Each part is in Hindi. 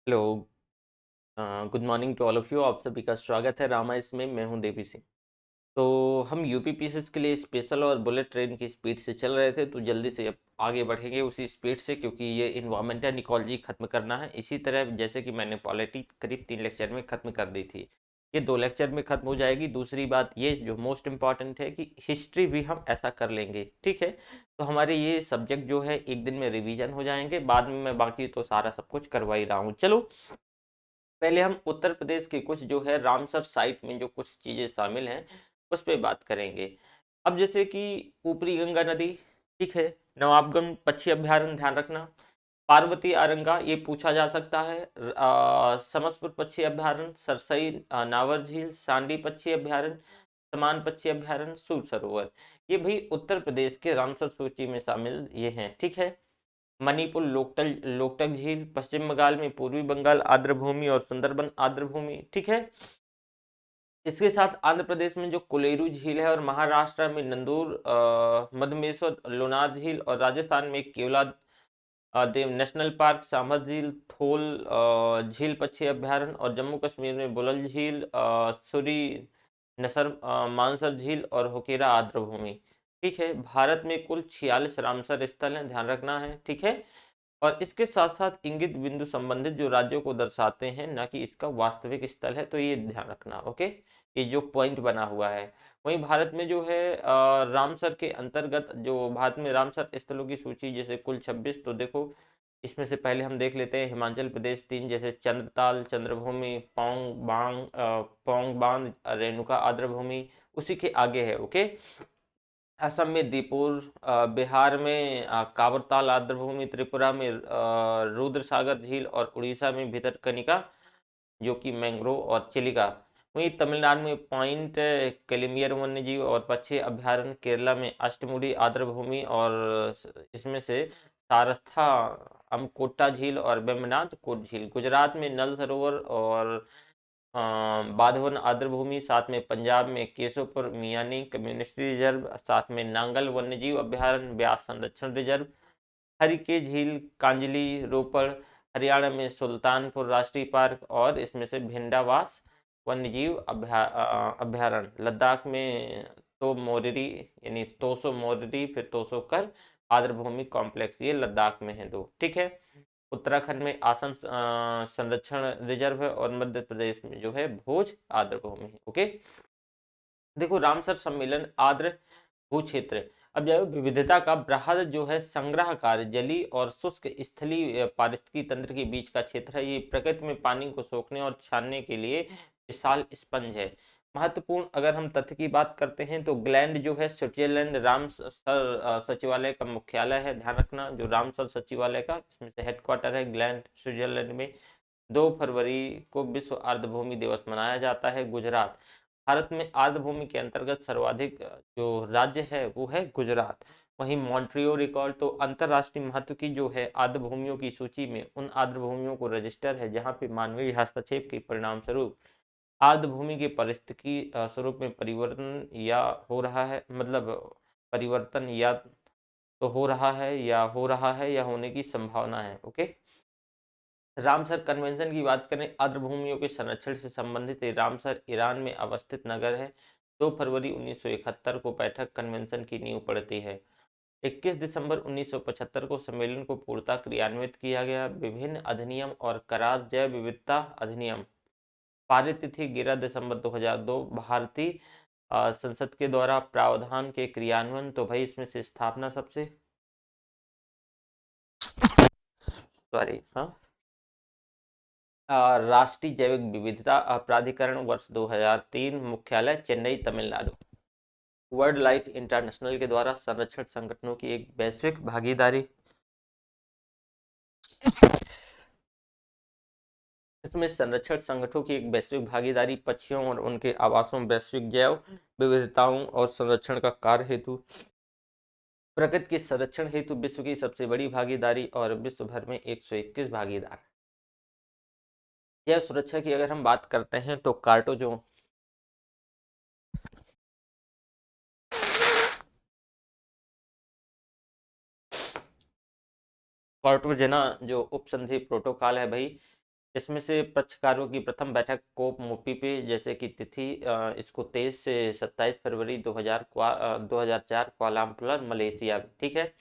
Hello. Good morning to all of you. आप सभी का स्वागत है रामा इसमें। मैं हूं देवी सिंह। तो हम यूपीपीएससी के लिए स्पेशल और बुलेट ट्रेन की स्पीड से चल रहे थे, तो जल्दी से अब आगे बढ़ेंगे उसी स्पीड से, क्योंकि ये इन्वायरमेंटल इकोलॉजी खत्म करना है। इसी तरह जैसे कि मैंने पॉलिटी करीब 3 लेक्चर में खत्म कर दी थी, ये 2 लेक्चर में खत्म हो जाएगी। दूसरी बात ये जो मोस्ट इम्पॉर्टेंट है कि हिस्ट्री भी हम ऐसा कर लेंगे, ठीक है। तो हमारे ये सब्जेक्ट जो है एक दिन में रिवीजन हो जाएंगे, बाद में मैं बाकी तो सारा सब कुछ करवा ही रहा हूँ। चलो पहले हम उत्तर प्रदेश के कुछ जो है रामसर साइट में जो कुछ चीजें शामिल हैं उस पर बात करेंगे। अब जैसे कि ऊपरी गंगा नदी, ठीक है। नवाबगंज पक्षी अभयारण्य, ध्यान रखना। पार्वती आरंगा ये पूछा जा सकता है। समसपुर पक्षी अभयारण्य, सरसई नावर झील, सांडी पक्षी अभयारण्य, समान पक्षी अभयारण्य, सूर सरोवर, ये भी उत्तर प्रदेश के रामसर सूची में शामिल ये हैं, ठीक है। मणिपुर लोकटक लोकटक झील, पश्चिम बंगाल में पूर्वी बंगाल आर्द्रभूमि और सुंदरबन आर्द्रभूमि, ठीक है। इसके साथ आंध्र प्रदेश में जो कोलेरू झील है, और महाराष्ट्र में नंदूर मधमेश्वर लोनार झील, और राजस्थान में केवला देव नेशनल पार्क, सामर झील, थोल झील पक्षी अभयारण्य, और जम्मू कश्मीर में बुलल झील, सुरी नसर मानसर झील और होकेरा आर्द्रभूमि, ठीक है। भारत में कुल 46 रामसर स्थल हैं, ध्यान रखना है, ठीक है। और इसके साथ साथ इंगित बिंदु संबंधित जो राज्यों को दर्शाते हैं, ना कि इसका वास्तविक स्थल है, तो ये ध्यान रखना, ओके। ये जो पॉइंट बना हुआ है। वहीं भारत में जो है रामसर के अंतर्गत जो भारत में रामसर स्थलों की सूची जैसे कुल 26, तो देखो इसमें से पहले हम देख लेते हैं हिमाचल प्रदेश 3, जैसे चंद्रताल, चंद्रभूमि, पौंग बांध, रेणुका आर्द्रभूमि, उसी के आगे है, ओके। असम में दीपुर, बिहार में कावरताल आर्द्रभूमि, त्रिपुरा में रुद्र सागर झील, और उड़ीसा में भितरकनिका जो कि मैंग्रोव और चिलिका। वहीं तमिलनाडु में पॉइंट कैलिमियर वन्यजीव और पक्षी अभयारण्य, केरला में अष्टमुडी आर्द्रभूमि और इसमें से सारस्था अमकोटा झील और वेम्बनाथ कोट झील, गुजरात में नल सरोवर और बाधवन आर्द्रभूमि, साथ में पंजाब में केशवपुर मियानी कम्युनिटी रिजर्व, साथ में नांगल वन्यजीव अभयारण्य, ब्यास संरक्षण रिजर्व, हरिके झील, कांजली, रोपड़, हरियाणा में सुल्तानपुर राष्ट्रीय पार्क, और इसमें से भिंडावास वन्यजीव अभयारण्य, लद्दाख में तो मोरिरी यानी तोसो मोरिरी फिर तोसो कर आर्द्रभूमि कॉम्प्लेक्स, ये लद्दाख में है दो, ठीक है। उत्तराखंड में आसन संरक्षण रिजर्व है, और मध्य प्रदेश में जो है भोज आर्द्रभूमि है, ओके। देखो रामसर सम्मेलन आर्द्र भू क्षेत्र, अब जैव विविधता का बृहद जो है संग्रह कार्य, जलीय और शुष्क स्थलीय पारिस्थितिकी तंत्र के बीच का क्षेत्र है। ये प्रकृति में पानी को सोखने और छानने के लिए विशाल स्पंज है। महत्वपूर्ण अगर हम तथ्य की बात करते हैं तो ग्लैंड जो है स्विट्जरलैंड रामसर सचिवालय का मुख्यालय है, ध्यान रखना। जो रामसर सचिवालय का इसमें से हेडक्वार्टर है ग्लैंड स्विट्जरलैंड में। 2 फरवरी को विश्व आर्द्रभूमि दिवस मनाया जाता है। गुजरात, भारत में आर्द्रभूमि के अंतर्गत सर्वाधिक जो राज्य है वो है गुजरात। वहीं मॉन्ट्रियो रिकॉर्ड, तो अंतरराष्ट्रीय महत्व की जो है आर्द्रभूमियों की सूची में उन आर्द्रभूमियों को रजिस्टर है जहां पे मानवीय हस्तक्षेप के परिणाम स्वरूप आर्द्रभूमि के परिस्थितिकी स्वरूप में परिवर्तन या हो रहा है, मतलब परिवर्तन या तो हो रहा है या होने की संभावना है, ओके। रामसर कन्वेंशन की बात करें, आर्द्रभूमियों के संरक्षण से संबंधित रामसर ईरान में अवस्थित नगर है। 2 फरवरी 1971 को बैठक कन्वेंशन की नींव पड़ती है। 21 दिसंबर 1975 को सम्मेलन को पूर्णतः क्रियान्वित किया गया। विभिन्न अधिनियम और करार, जैव विविधता अधिनियम पारित तिथि 11 दिसंबर 2002। भारतीय संसद के द्वारा प्रावधान के क्रियान्वयन, तो भाई इसमें से स्थापना सबसे सॉरी हाँ राष्ट्रीय जैविक विविधता प्राधिकरण वर्ष 2003, मुख्यालय Chennai Tamil Nadu. World life international के द्वारा संरक्षण संगठनों की एक वैश्विक भागीदारी, इसमें संरक्षण संगठनों की एक वैश्विक भागीदारी पक्षियों और उनके आवासों, वैश्विक जैव विविधताओं और संरक्षण का कार्य हेतु, प्रकृति के संरक्षण हेतु विश्व की सबसे बड़ी भागीदारी, और विश्व भर में 121 भागीदार। जैव सुरक्षा की अगर हम बात करते हैं तो कार्टोजेना जो उपसंधि प्रोटोकॉल है भाई, इसमें से पक्षकारों की प्रथम बैठक कोप मोपी पे, जैसे कि तिथि इसको 23 से 27 फरवरी 2004 कुआलालंपुर मलेशिया, ठीक है।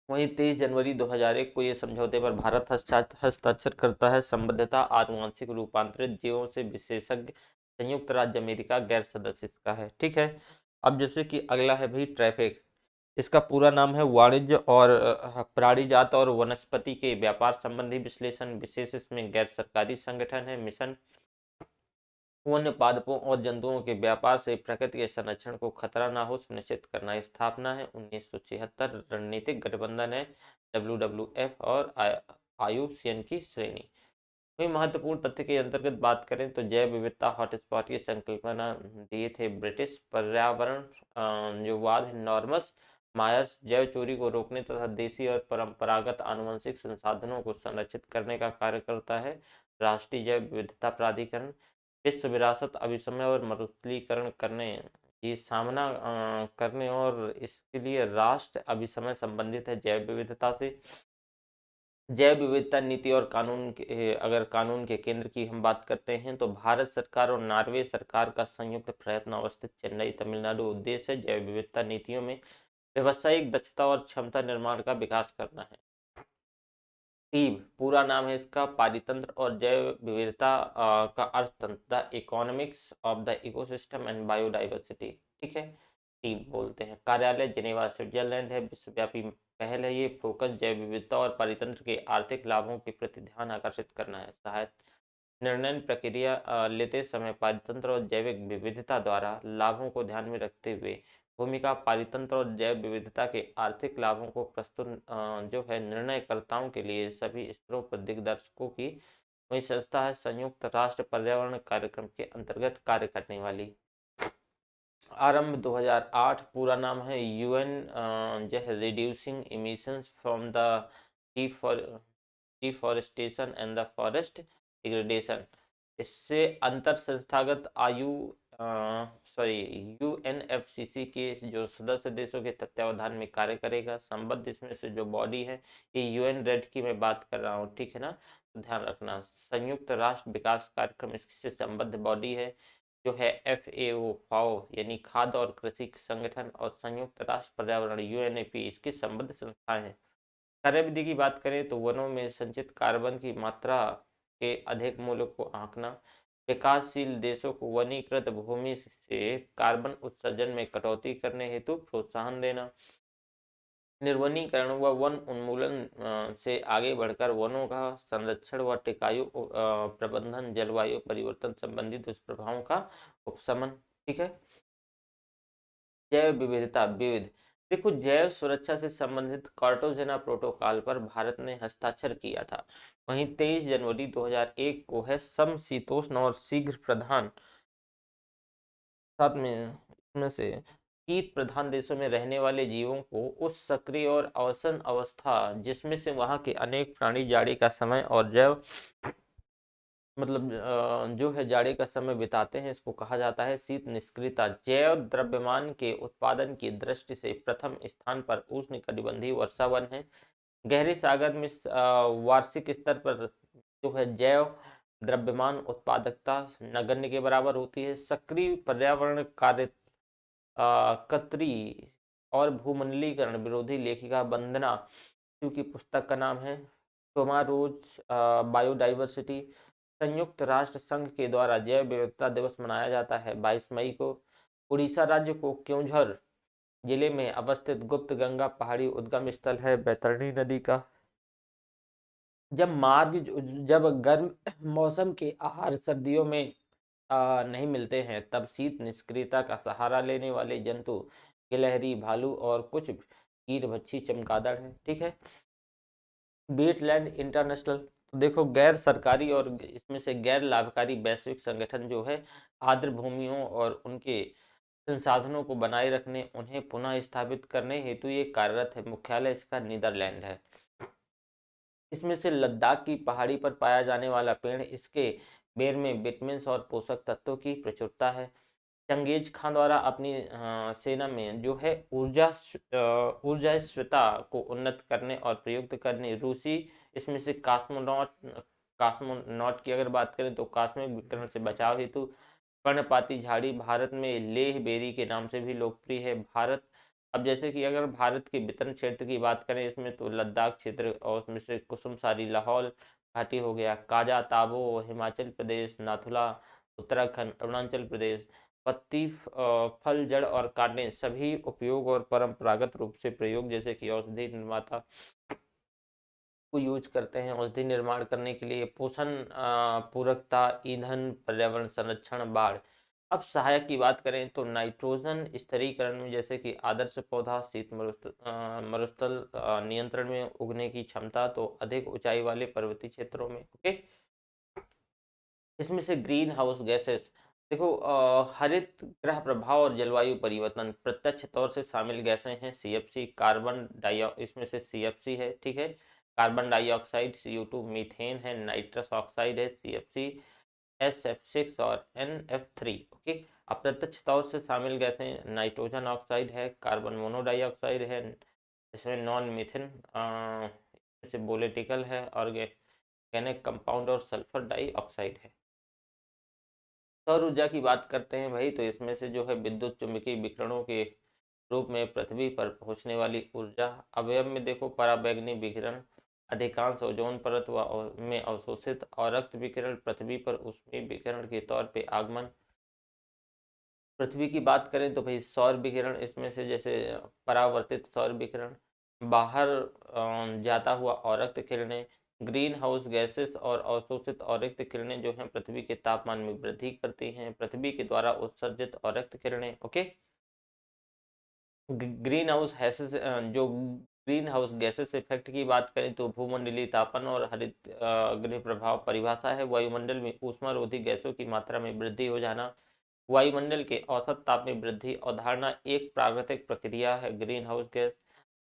वहीं 23 जनवरी 2001 को ये समझौते पर भारत हस्ताक्षर करता है। संबद्धता आनुवंशिक रूपांतरित जीवों से विशेषज्ञ, संयुक्त राज्य अमेरिका गैर सदस्य इसका है, ठीक है। अब जैसे कि अगला है भाई ट्रैफिक। इसका पूरा नाम है वाणिज्य और प्राणीजात और वनस्पति के व्यापार संबंधी विश्लेषण विशेष, इसमें गैर सरकारी संगठन है। मिशन वन्य पादपों और जंतुओं के व्यापार से प्रकृति के संरक्षण को खतरा न हो सुनिश्चित करना। स्थापना है 1976। रणनीतिक गठबंधन है WWF और IUCN की श्रेणी। वही महत्वपूर्ण तथ्य के अंतर्गत बात करें तो जैव विविधता हॉटस्पॉट की संकल्पना दिए थे ब्रिटिश पर्यावरण जो वाद है नॉर्मस मायर्स। जैव चोरी को रोकने तथा देसी और परंपरागत आनुवंशिक संसाधनों को संरक्षित करने का कार्य करता है राष्ट्रीय जैव विविधता प्राधिकरण। विश्व विरासत अभिसमय और मरुस्थलीकरण करने ये सामना करने और इसके लिए राष्ट्र अभिसमय संबंधित है जैव विविधता से। जैव विविधता नीति और कानून के, अगर कानून के केंद्र की हम बात करते हैं तो भारत सरकार और नॉर्वे सरकार का संयुक्त प्रयत्न अवस्थित चेन्नई तमिलनाडु। उद्देश्य है जैव विविधता नीतियों में व्यवसायिक दक्षता और क्षमता निर्माण का विकास करना है। टीब पूरा नाम है इसका पारितंत्र और जैव विविधता का अर्थतंत्र, the economics of the ecosystem and biodiversity, ठीक है। टीब बोलते हैं। कार्यालय जिनेवा स्विट्जरलैंड है। विश्वव्यापी पहल है ये। फोकस जैव विविधता और पारितंत्र के आर्थिक लाभों के प्रति ध्यान आकर्षित करना है। सहायता निर्णय प्रक्रिया लेते समय पारितंत्र और जैविक विविधता द्वारा लाभों को ध्यान में रखते हुए भूमिका। पारितंत्र और जैव विविधता के आर्थिक लाभों को प्रस्तुत जो है निर्णयकर्ताओं के लिए सभी स्तरों पर दिग्दर्शकों की वही संस्था है संयुक्त राष्ट्र पर्यावरण कार्यक्रम के अंतर्गत कार्य करने वाली। आरंभ 2008। पूरा नाम है यूएन जो है reducing emissions from the deforestation and the forest degradation. इससे अंतर संस्थागत यूएनएफसीसी के जो सदस्य देशों के तत्वावधान में कार्य करेगा। संबद्ध इसमें से जो बॉडी है ये यूएन रेड की मैं बात कर रहा हूँ, ठीक है ना, तो ध्यान रखना। संयुक्त राष्ट्र विकास कार्यक्रम इससे संबद्ध बॉडी है जो है FAO फाओ यानी खाद्य और कृषि संगठन और संयुक्त राष्ट्र पर्यावरण UNEP इसकी संबद्ध संस्थाएं हैं। कार्यविधि की बात करें तो वनों में संचित कार्बन की मात्रा के अधिक मूल्य को आंकना। विकासशील देशों को वनीकृत भूमि से कार्बन उत्सर्जन में कटौती करने हेतु प्रोत्साहन देना। निर्वनीकरण व वन उन्मूलन से आगे बढ़कर वनों का संरक्षण व टिकाऊ प्रबंधन। जलवायु परिवर्तन संबंधी दुष्प्रभावों का उपशमन, ठीक है। जैव विविधता विविध देखो जैव सुरक्षा से संबंधित कार्टागेना प्रोटोकॉल पर भारत ने हस्ताक्षर किया था। वहीं 23 जनवरी 2001 को है समशीतोष्ण और शीघ्र प्रधान साथ में इसमें से शीत प्रधान देशों में रहने वाले जीवों को उस सक्रिय और अवसन अवस्था जिसमें से वहां के अनेक प्राणी जाड़े का समय और जैव मतलब जो है जाड़े का समय बिताते हैं इसको कहा जाता है शीत निष्क्रियता। जैव द्रव्यमान के उत्पादन की दृष्टि से प्रथम स्थान पर उष्णकटिबंधीय वर्षावन है। गहरे सागर में वार्षिक स्तर पर जो है जैव द्रव्यमान उत्पादकता नगण्य के बराबर होती है। सक्रिय पर्यावरण कार्य कतरी और भूमंडलीकरण विरोधी लेखिका वंदना की पुस्तक का नाम है टोमारोज बायोडाइवर्सिटी। संयुक्त राष्ट्र संघ के द्वारा जैव विविधता दिवस मनाया जाता है 22 मई को। उड़ीसा राज्य को क्योंझर जिले में अवस्थित गुप्त गंगा पहाड़ी उद्गम स्थल है बैतरणी नदी का। जब गर्म मौसम के आहार सर्दियों में नहीं मिलते हैं तब शीत निष्क्रियता का सहारा लेने वाले जंतु गिलहरी भालू और कुछ कीटभक्षी चमगादड़ हैं, ठीक है। वेटलैंड इंटरनेशनल तो देखो गैर सरकारी और इसमें से गैर लाभकारी वैश्विक संगठन जो है आर्द्र भूमियों और उनके संसाधनों को बनाए रखने उन्हें पुनः स्थापित करने हेतु ये कार्यरत है। मुख्यालय इसका नीदरलैंड है। इसमें से लद्दाख की पहाड़ी पर पाया जाने वाला पेड़ इसके बेर में विटामिन और पोषक तत्वों की प्रचुरता है। चंगेज खान द्वारा अपनी सेना में जो है ऊर्जास्वता को उन्नत करने और प्रयुक्त करने रूसी इसमें से कॉस्मोनॉट की अगर बात करें तो कॉस्मिक विकिरण से बचाव हेतु पर्णपाती झाड़ी भारत में लेह बेरी के नाम से भी लोकप्रिय है। भारत, अब जैसे कि अगर भारत के वितरण क्षेत्र की बात करें इसमें तो लद्दाख क्षेत्र और उसमें से कुसुमसारी लाहौल घाटी हो गया, काजा ताबो हिमाचल प्रदेश, नाथुला उत्तराखंड, अरुणाचल प्रदेश। पत्ती, फल, जड़ और कांटे सभी उपयोग और परंपरागत रूप से प्रयोग जैसे कि औषधि निर्माता को यूज करते हैं औषधि निर्माण करने के लिए। पोषण, पूरकता, ईंधन, पर्यावरण संरक्षण, बाढ़। अब सहायक की बात करें तो नाइट्रोजन स्थिरीकरण में जैसे कि आदर्श पौधा, शीत मरुस्थल नियंत्रण में उगने की क्षमता तो अधिक ऊंचाई वाले पर्वतीय क्षेत्रों में। ओके, इसमें से ग्रीन हाउस गैसेस, देखो हरित गृह प्रभाव और जलवायु परिवर्तन प्रत्यक्ष तौर से शामिल गैसें हैं सीएफसी, कार्बन डाइऑक्साइड, इसमें से सीएफसी है, ठीक है, कार्बन डाइऑक्साइड, CO2, मीथेन है, नाइट्रस ऑक्साइड है, सीएफसी, SF6 और NF3। ओके, अप्रत्यक्ष तौर से शामिल गैसें नाइट्रोजन ऑक्साइड है, कार्बन मोनोडाइऑक्साइड है, इसमें नॉन मीथेन, जैसे बोलेटिकल है, ऑर्गेनिक कंपाउंड और सल्फर डाइऑक्साइड है। सौर ऊर्जा की बात करते हैं भाई, तो इसमें से जो है विद्युत चुंबकीय विकिरणों के रूप में पृथ्वी पर पहुंचने वाली ऊर्जा। अवयव में देखो पराबैंगनी विकिरण अधिकांश ओजोन परत में अवशोषित, और रक्त विकिरण पृथ्वी पर ऊष्मीय विकिरण के तौर पे आगमन। पृथ्वी की बात करें तो भाई सौर विकिरण, इसमें से जैसे परावर्तित सौर विकिरण, बाहर जाता हुआ औरक्त किरणें, ग्रीन हाउस गैसेस और अवशोषित औरक्त किरणें जो हैं पृथ्वी के तापमान में वृद्धि करती हैं, पृथ्वी के द्वारा उत्सर्जित औरक्त किरणें। ओके, ग्रीन हाउस हैसेस, जो ग्रीन हाउस गैसेस इफेक्ट की बात करें तो भूमंडलीय तापन और हरित गृह प्रभाव परिभाषा है वायुमंडल में ऊष्मारोधी गैसों की मात्रा में वृद्धि हो जाना, वायुमंडल के औसत ताप में वृद्धि। अवधारणा एक प्राकृतिक प्रक्रिया है ग्रीन हाउस गैस।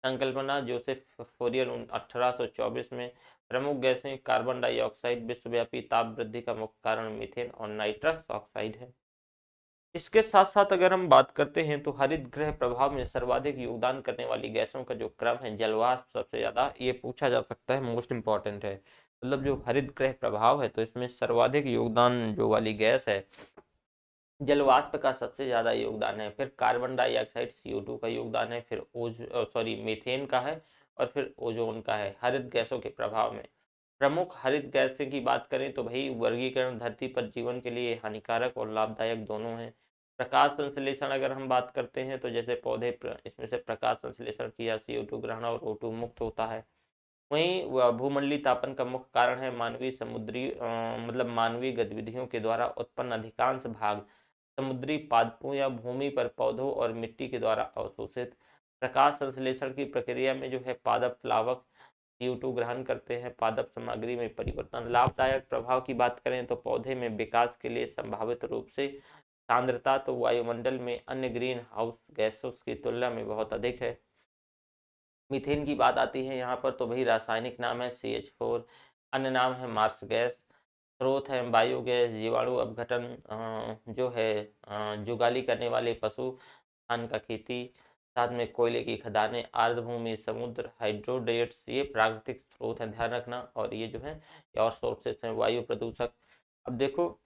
संकल्पना जोसेफ फोरियर 1824 में। प्रमुख गैसें कार्बन डाइऑक्साइड विश्वव्यापी ताप वृद्धि का मुख्य कारण मीथेन और नाइट्रस ऑक्साइड है। इसके साथ साथ अगर हम बात करते हैं तो हरित गृह प्रभाव में सर्वाधिक योगदान करने वाली गैसों का जो क्रम है, जलवाष्प सबसे ज्यादा, ये पूछा जा सकता है, मोस्ट इंपॉर्टेंट है। मतलब जो हरित गृह प्रभाव है तो इसमें सर्वाधिक योगदान जो वाली गैस है, जलवाष्प का सबसे ज्यादा योगदान है, फिर कार्बन डाइऑक्साइड CO2 का योगदान है, फिर मीथेन का है, और फिर ओजोन का है हरित गैसों के प्रभाव में। प्रमुख हरित गैसें की बात करें तो भाई वर्गीकरण धरती पर जीवन के लिए हानिकारक और लाभदायक दोनों हैं। प्रकाश संश्लेषण अगर हम बात करते हैं तो जैसे इसमें से प्रकाश संश्लेषण किया CO2 ग्रहण और O2 मुक्त होता है। वहीं भूमंडलीय तापन का मुख्य कारण है मानवीय समुद्री मतलब मानवीय गतिविधियों के द्वारा उत्पन्न अधिकांश भाग समुद्री पादपों या भूमि पर पौधों और मिट्टी के द्वारा अवशोषित। प्रकाश संश्लेषण की प्रक्रिया में जो है पादप प्लावक CO2 ग्रहण करते हैं, पादप सामग्री में परिवर्तन। लाभदायक प्रभाव की बात करें तो पौधे में विकास के लिए संभावित रूप से सांद्रता तो वायुमंडल में अन्य ग्रीन हाउस गैसों की तुलना में बहुत अधिक है। मीथेन की बात आती है यहाँ पर तो भाई रासायनिक नाम है CH4, अन्य नाम है मार्स गैस, स्रोत है बायोगैस, जीवाणु अपघटन, जो है जुगाली करने वाले पशु, धान का खेती, साथ में कोयले की खदानें, आर्द्रभूमि, समुद्र, हाइड्रोडेट्स, ये प्राकृतिक स्रोत हैं, ध्यान रखना। और ये जो है और सोर्सेस हैं वायु प्रदूषक। अब देखो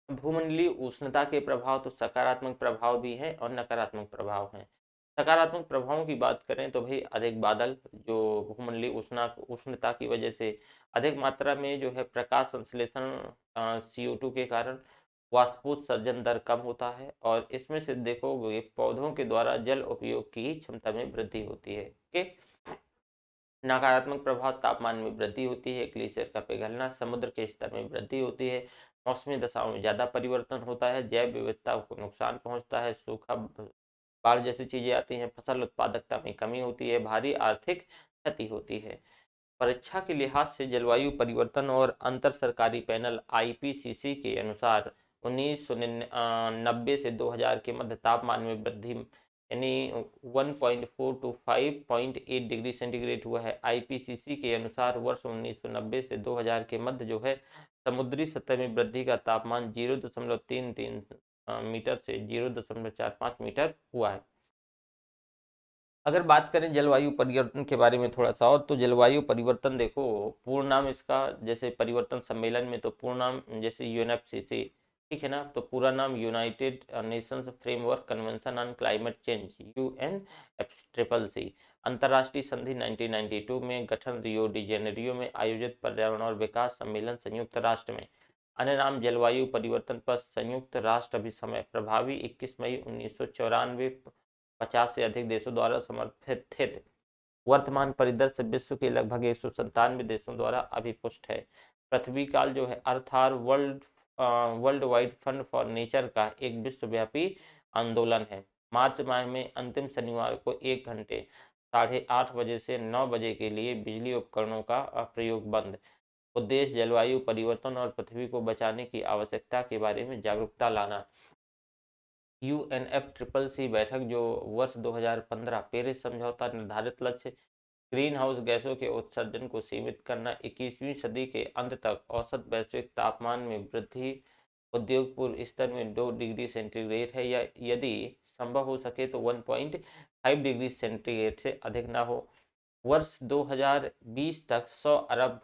भूमंडलीय उष्णता के प्रभाव तो सकारात्मक प्रभाव भी हैं और नकारात्मक प्रभाव हैं। सकारात्मक प्रभावों की बात करें तो भाई अधिक बादल, जो भूमंडलीय उष्णता की वजह से अधिक मात्रा में जो है प्रकाश संश्लेषण CO2 के कारण वाष्पोत्सर्जन दर कम होता है, और इसमें से देखोगे पौधों के द्वारा जल उपयोग की क्षमता में वृद्धि होती है। ओके, नकारात्मक प्रभाव तापमान में वृद्धि होती है, ग्लेशियर का पिघलना, समुद्र के स्तर में वृद्धि होती है, मौसमी दशाओं में ज्यादा परिवर्तन होता है, जैव विविधता को नुकसान पहुंचता है, सूखा, बाढ़ जैसी चीजें आती हैं, फसल उत्पादकता में कमी होती है, भारी आर्थिक क्षति होती है। परीक्षा के लिहाज से जलवायु परिवर्तन और अंतर सरकारी पैनल IPCC के अनुसार 1990 से 2000 के मध्य तापमान में वृद्धि यानी 1.4 टू 5.8 डिग्री सेंटीग्रेड हुआ है। IPCC के अनुसार वर्ष 1990 से 2000 के मध्य जो है समुद्री सतह में वृद्धि का तापमान 0.33 मीटर से 0.45 मीटर हुआ है। अगर बात करें जलवायु परिवर्तन के बारे में थोड़ा सा और, तो जलवायु परिवर्तन देखो, पूर्ण नाम इसका, जैसे परिवर्तन सम्मेलन में तो पूर्ण नाम जैसे यूएनएफसीसी, ठीक है ना, तो पूरा नाम United Nations framework convention on climate change, UN triple C. अंतर्राष्ट्रीय संधि 1992 में गठन, रियो डी जेनेरियो में आयोजित पर्यावरण और विकास सम्मेलन, संयुक्त राष्ट्र में। अन्य नाम जलवायु परिवर्तन पर संयुक्त राष्ट्र अभिसमय, प्रभावी 21 मई 1994, 50 से अधिक देशों द्वारा समर्थित। वर्तमान परिदृश्य विश्व के लगभग 197 देशों द्वारा अभिपुष्ट है। पृथ्वी काल जो है, अर्थात world wide fund for nature का एक विश्वव्यापी आंदोलन है। मार्च माह में अंतिम शनिवार को 1 घंटे 8:30 बजे से 9 बजे के लिए बिजली उपकरणों का प्रयोग बंद। उद्देश्य जलवायु परिवर्तन और पृथ्वी को बचाने की आवश्यकता के बारे में जागरूकता लाना। यूएनएफ ट्रिपल सी बैठक जो वर्ष 2015, पेरिस समझौता, निर्धारित लक्ष्य ग्रीन हाउस गैसों के उत्सर्जन को सीमित करना, 21वीं सदी के अंत तक औसत वैश्विक तापमान में वृद्धि, उद्योग पूर्व स्तर में 2 डिग्री सेंटीग्रेड है या यदि संभव हो सके तो 1.5 डिग्री सेंटीग्रेड से अधिक ना हो। वर्ष 2020 तक 100 अरब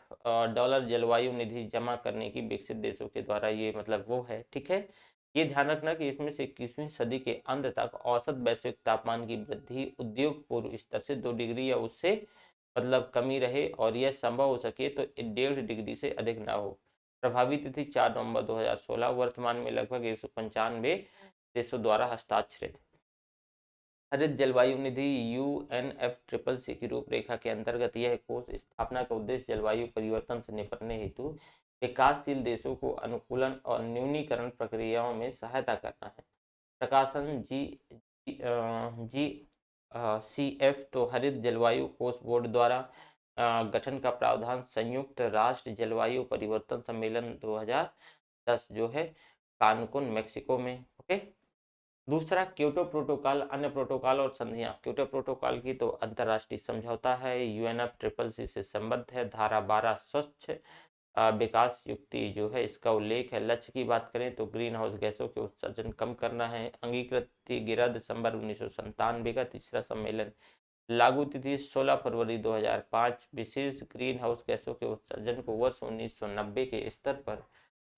डॉलर जलवायु निधि जमा करने की विकसित देशों के द्वारा, ये मतलब वो है, ठीक है। ये ध्यान रखना कि इसमें से 21वीं सदी के अंत तक औसत वैश्विक तापमान की वृद्धि उद्योग पूर्व स्तर से 2 डिग्री या उससे मतलब कमी रहे और यह संभव हो सके तो 1.5 डिग्री से अधिक ना हो। प्रभावी तिथि 4 नवंबर 2016। वर्तमान में लगभग 195 देशों द्वारा हस्ताक्षरित। हरित जलवायु निधि यूएनएफ ट्रिपल सी की रूपरेखा के अंतर्गत यह कोष स्थापना का उद्देश्य जलवायु परिवर्तन से निपटने हेतु विकासशील देशों को अनुकूलन और न्यूनीकरण प्रक्रियाओं में सहायता करना है। प्रकाशन जी सी एफ तो हरित जलवायु कोष बोर्ड द्वारा गठन का प्रावधान, संयुक्त राष्ट्र जलवायु परिवर्तन सम्मेलन 2010 जो है कानकुन मैक्सिको में, ओके। दूसरा क्योटो प्रोटोकॉल, अन्य प्रोटोकॉल और संधियां। क्योटो प्रोटोकॉल की तो अंतर्राष्ट्रीय समझौता है, यूएनएफ ट्रिपल सी से संबद्ध है। धारा 12 स्वच्छ विकास युक्ति जो है इसका उल्लेख है। लक्ष्य की बात करें तो ग्रीन हाउस गैसों के उत्सर्जन कम करना है। अंगीकृत 11 दिसंबर 1997 का तीसरा सम्मेलन। लागू तिथि 16 फरवरी 2005। विशेष ग्रीन हाउस गैसों के उत्सर्जन को वर्ष 1990 के स्तर पर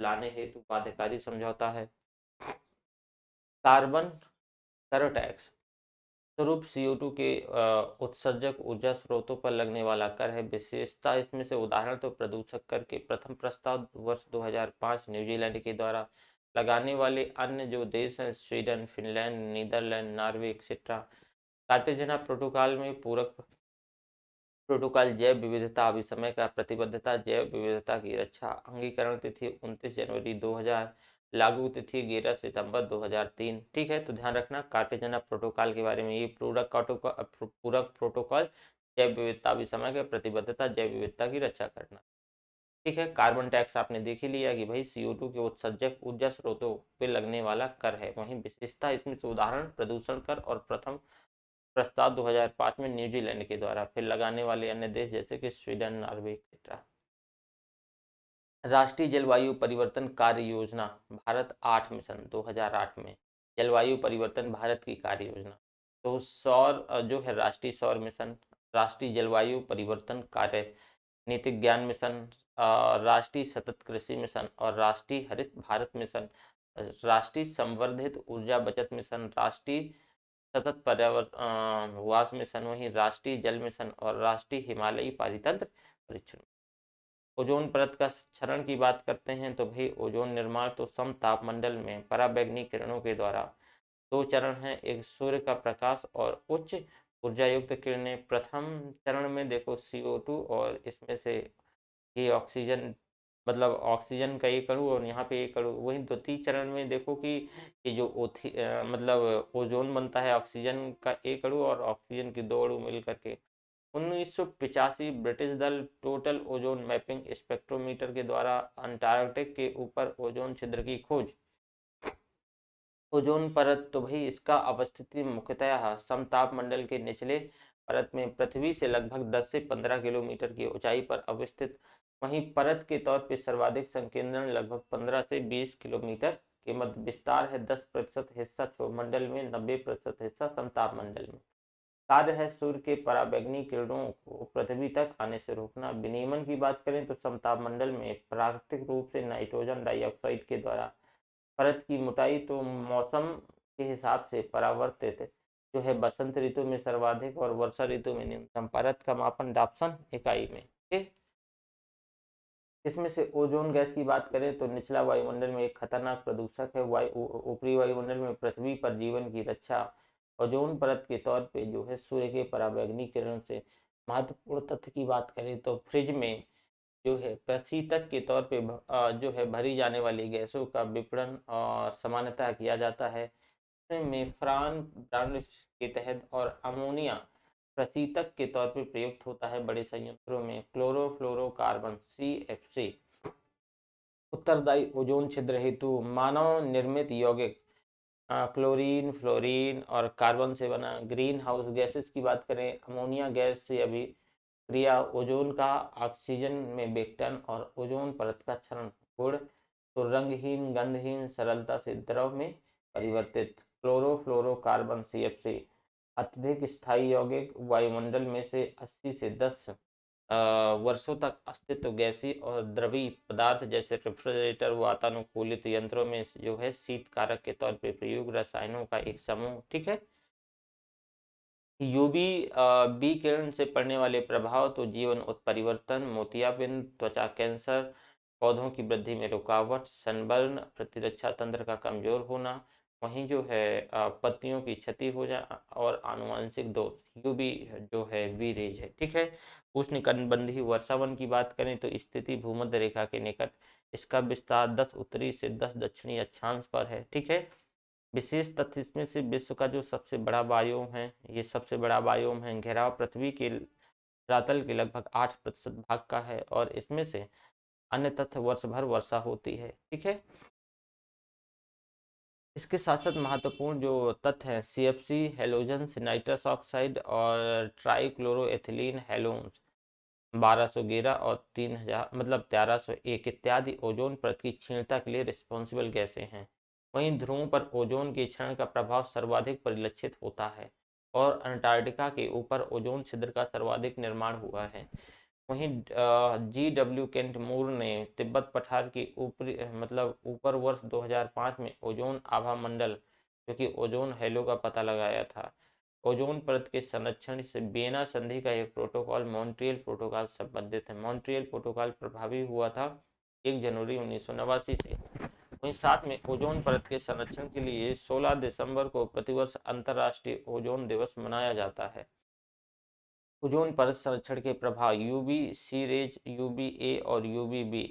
लाने हेतु बाध्यकारी समझौता है। कार्बन कर टैक्स स्वरूप CO2 के उत्सर्जक ऊर्जा स्रोतों पर लगने वाला कर है। विशेषता इसमें से उदाहरण तो प्रदूषक कर के प्रथम प्रस्ताव वर्ष 2005 न्यूजीलैंड के द्वारा, लगाने वाले अन्य जो देश हैं Sweden, Finland, Netherlands, Norway etcetera. Cartagena protocol में पूरक प्रोटोकॉल जैव विविधता अभिसमय का प्रतिबद्धता, जैव विविधता की रक्षा। अंगीकरण तिथि 29 जनवरी 2000। लागू तिथि 11 सितंबर 2003। ठीक है, तो ध्यान रखना कार्टेजना प्रोटोकॉल के बारे में। ये पूरक प्रोटोकॉल जैव विविधता अभिसमय का प्रतिबद्धता, जैव विविधता की रक्षा करना। ठीक है, कार्बन टैक्स आपने देख ही लिया कि भाई CO2 के उत्सर्जक ऊर्जा स्रोतों पे लगने वाला कर है। वहीं विशेषता इसमें से उदाहरण प्रदूषण कर और प्रथम प्रस्ताव 2005 में न्यूजीलैंड के द्वारा, फिर लगाने वाले अन्य देश जैसे कि स्वीडन, नॉर्वे एक्सेट्रा। राष्ट्रीय जलवायु परिवर्तन कार्य योजना भारत 8 मिशन 2008 में। जलवायु परिवर्तन भारत की कार्य योजना, तो सौर जो है राष्ट्रीय सौर मिशन, राष्ट्रीय जलवायु परिवर्तन कार्य नीतिक ज्ञान मिशन, राष्ट्रीय सतत कृषि मिशन और राष्ट्रीय हरित भारत मिशन, राष्ट्रीय संवर्धित ऊर्जा बचत मिशन, राष्ट्रीय सतत पर्यावरण वास मिशन, वहीं राष्ट्रीय जल मिशन और राष्ट्रीय हिमालयी पारितंत्र परीक्षण। ओजोन परत का क्षरण की बात करते हैं तो भाई ओजोन निर्माण तो सम तापमंडल में पराबैंगनी किरणों के द्वारा। 2 चरण हैं, एक सूर्य का प्रकाश और उच्च ऊर्जा युक्त किरणें। प्रथम चरण में देखो CO2 और इसमें से ये ऑक्सीजन, मतलब ऑक्सीजन का एक अणु और यहाँ पे एक अणु। वहीं द्वितीय चरण में देखो कि ये जो मतलब ओजोन बनता है, ऑक्सीजन का एक अणु और ऑक्सीजन के 2 अणु मिल करके। 1985 ब्रिटिश दल टोटल ओजोन मैपिंग स्पेक्ट्रोमीटर के द्वारा अंटार्कटिक के ऊपर ओजोन छिद्र की खोज। ओजोन परत तो भाई इसका अवस्थिति मुख्यतः समताप मंडल के निचले परत में पृथ्वी से लगभग 10 से 15 किलोमीटर की ऊंचाई पर अवस्थित। वहीं परत के तौर पर सर्वाधिक संकेंद्रण लगभग 15 से 20 किलोमीटर के मध्य विस्तार है। 10% हिस्सा क्षोभ मंडल में, 90% हिस्सा समताप मंडल में। कार्य है सूर्य के पराबैंगनी किरणों को पृथ्वी तक आने से रोकना। विनियमन की बात करें तो समतापमंडल में प्राकृतिक रूप से नाइट्रोजन डाइऑक्साइड के द्वारा परत की मोटाई तो मौसम के हिसाब से परावर्तित जो है बसंत ऋतु में सर्वाधिक और वर्षा ऋतु में न्यूनतम। परत का मापन डाप्सन इकाई में। ठीक, इसमें से ओजोन गैस की बात करें तो निचला वायुमंडल में एक खतरनाक प्रदूषक है। ऊपरी वायुमंडल में पृथ्वी पर जीवन की रक्षा ओजोन परत के तौर पे जो है सूर्य के पराबैंगनी किरण से। महत्वपूर्ण तथ्य की बात करें तो फ्रिज में जो है प्रशीतक के तौर पे जो है भरी जाने वाली गैसों का विपणन सामान्यतः किया जाता है। में फ्रान ब्रांड के तहत और अमोनिया प्रशीतक के तौर पर प्रयुक्त होता है। बड़े संयंत्रों में क्लोरोफ्लोरोकार्बन CFC उत्तरदायी ओजोन छिद्र हेतु मानव निर्मित यौगिक क्लोरीन, फ्लोरीन और कार्बन से बना। ग्रीन हाउस गैसेस की बात करें, अमोनिया गैस से अभिक्रिया ओजोन का ऑक्सीजन में विघटन और ओजोन परत का क्षरण। गुण तो रंगहीन, गंधहीन, सरलता से द्रव में परिवर्तित। क्लोरोफ्लोरोकार्बन CFC अत्यधिक स्थायी यौगिक, वायुमंडल में से 80 से 10 वर्षों तक अस्तित्व। गैसीय और द्रवीय पदार्थ जैसे रेफ्रिजरेटर, वातानुकूलित यंत्रों में जो है शीत कारक के तौर पर प्रयुक्त रसायनों का एक समूह। ठीक है, यूवी बी किरण से पड़ने वाले प्रभाव तो जीवन उत्परिवर्तन, मोतियाबिंद, त्वचा कैंसर, पौधों की वृद्धि में रुकावट, सनबर्न, प्रतिरक्षा तंत्र का कमजोर होना, वहीं जो है पत्तियों की क्षति हो जाना और आनुवंशिक दोष। यूवी जो है बी रेज है। ठीक है, उष्णकटिबंधीय वर्षावन की बात करें तो स्थिति भूमध्य रेखा के निकट, इसका विस्तार 10 उत्तरी से 10 दक्षिणी अक्षांश पर है। ठीक है, विशेष तथ्य इसमें से विश्व का जो सबसे बड़ा बायोम है, ये सबसे बड़ा बायोम है। घेराव पृथ्वी के धरातल के लगभग 8% भाग का है और इसमें से अन्य तथ्य वर्ष भर वर्षा होती है। ठीक है, इसके साथ साथ महत्वपूर्ण जो तथ्य है CFC हेलोजन, नाइट्रस ऑक्साइड और ट्राइक्लोरोएथिलीन हेलोन्स 1211 और 3000 मतलब 1301 इत्यादि ओजोन परत की क्षीणता के लिए रिस्पॉन्सिबल गैसें हैं। वहीं ध्रुवों पर ओजोन के क्षरण का प्रभाव सर्वाधिक परिलक्षित होता है और अंटार्कटिका के ऊपर ओजोन छिद्र का सर्वाधिक निर्माण हुआ है। वहीं GW केंट मूर ने तिब्बत पठार की ऊपरी मतलब ऊपर वर्ष 2005 में ओजोन आभा मंडल जो कि ओजोन हेलो का पता लगाया था। ओजोन परत के संरक्षण से वियना संधि का एक प्रोटोकॉल मॉन्ट्रियल प्रोटोकॉल संबंधित है। मॉन्ट्रियल प्रोटोकॉल प्रभावी हुआ था 1 जनवरी 1989 से। वहीं साथ में ओजोन परत के संरक्षण के लिए 16 दिसंबर को प्रतिवर्ष अंतर्राष्ट्रीय ओजोन दिवस मनाया जाता है। ओजोन परत संरक्षण के प्रभाव UV C rays, UV A और यूवी बी।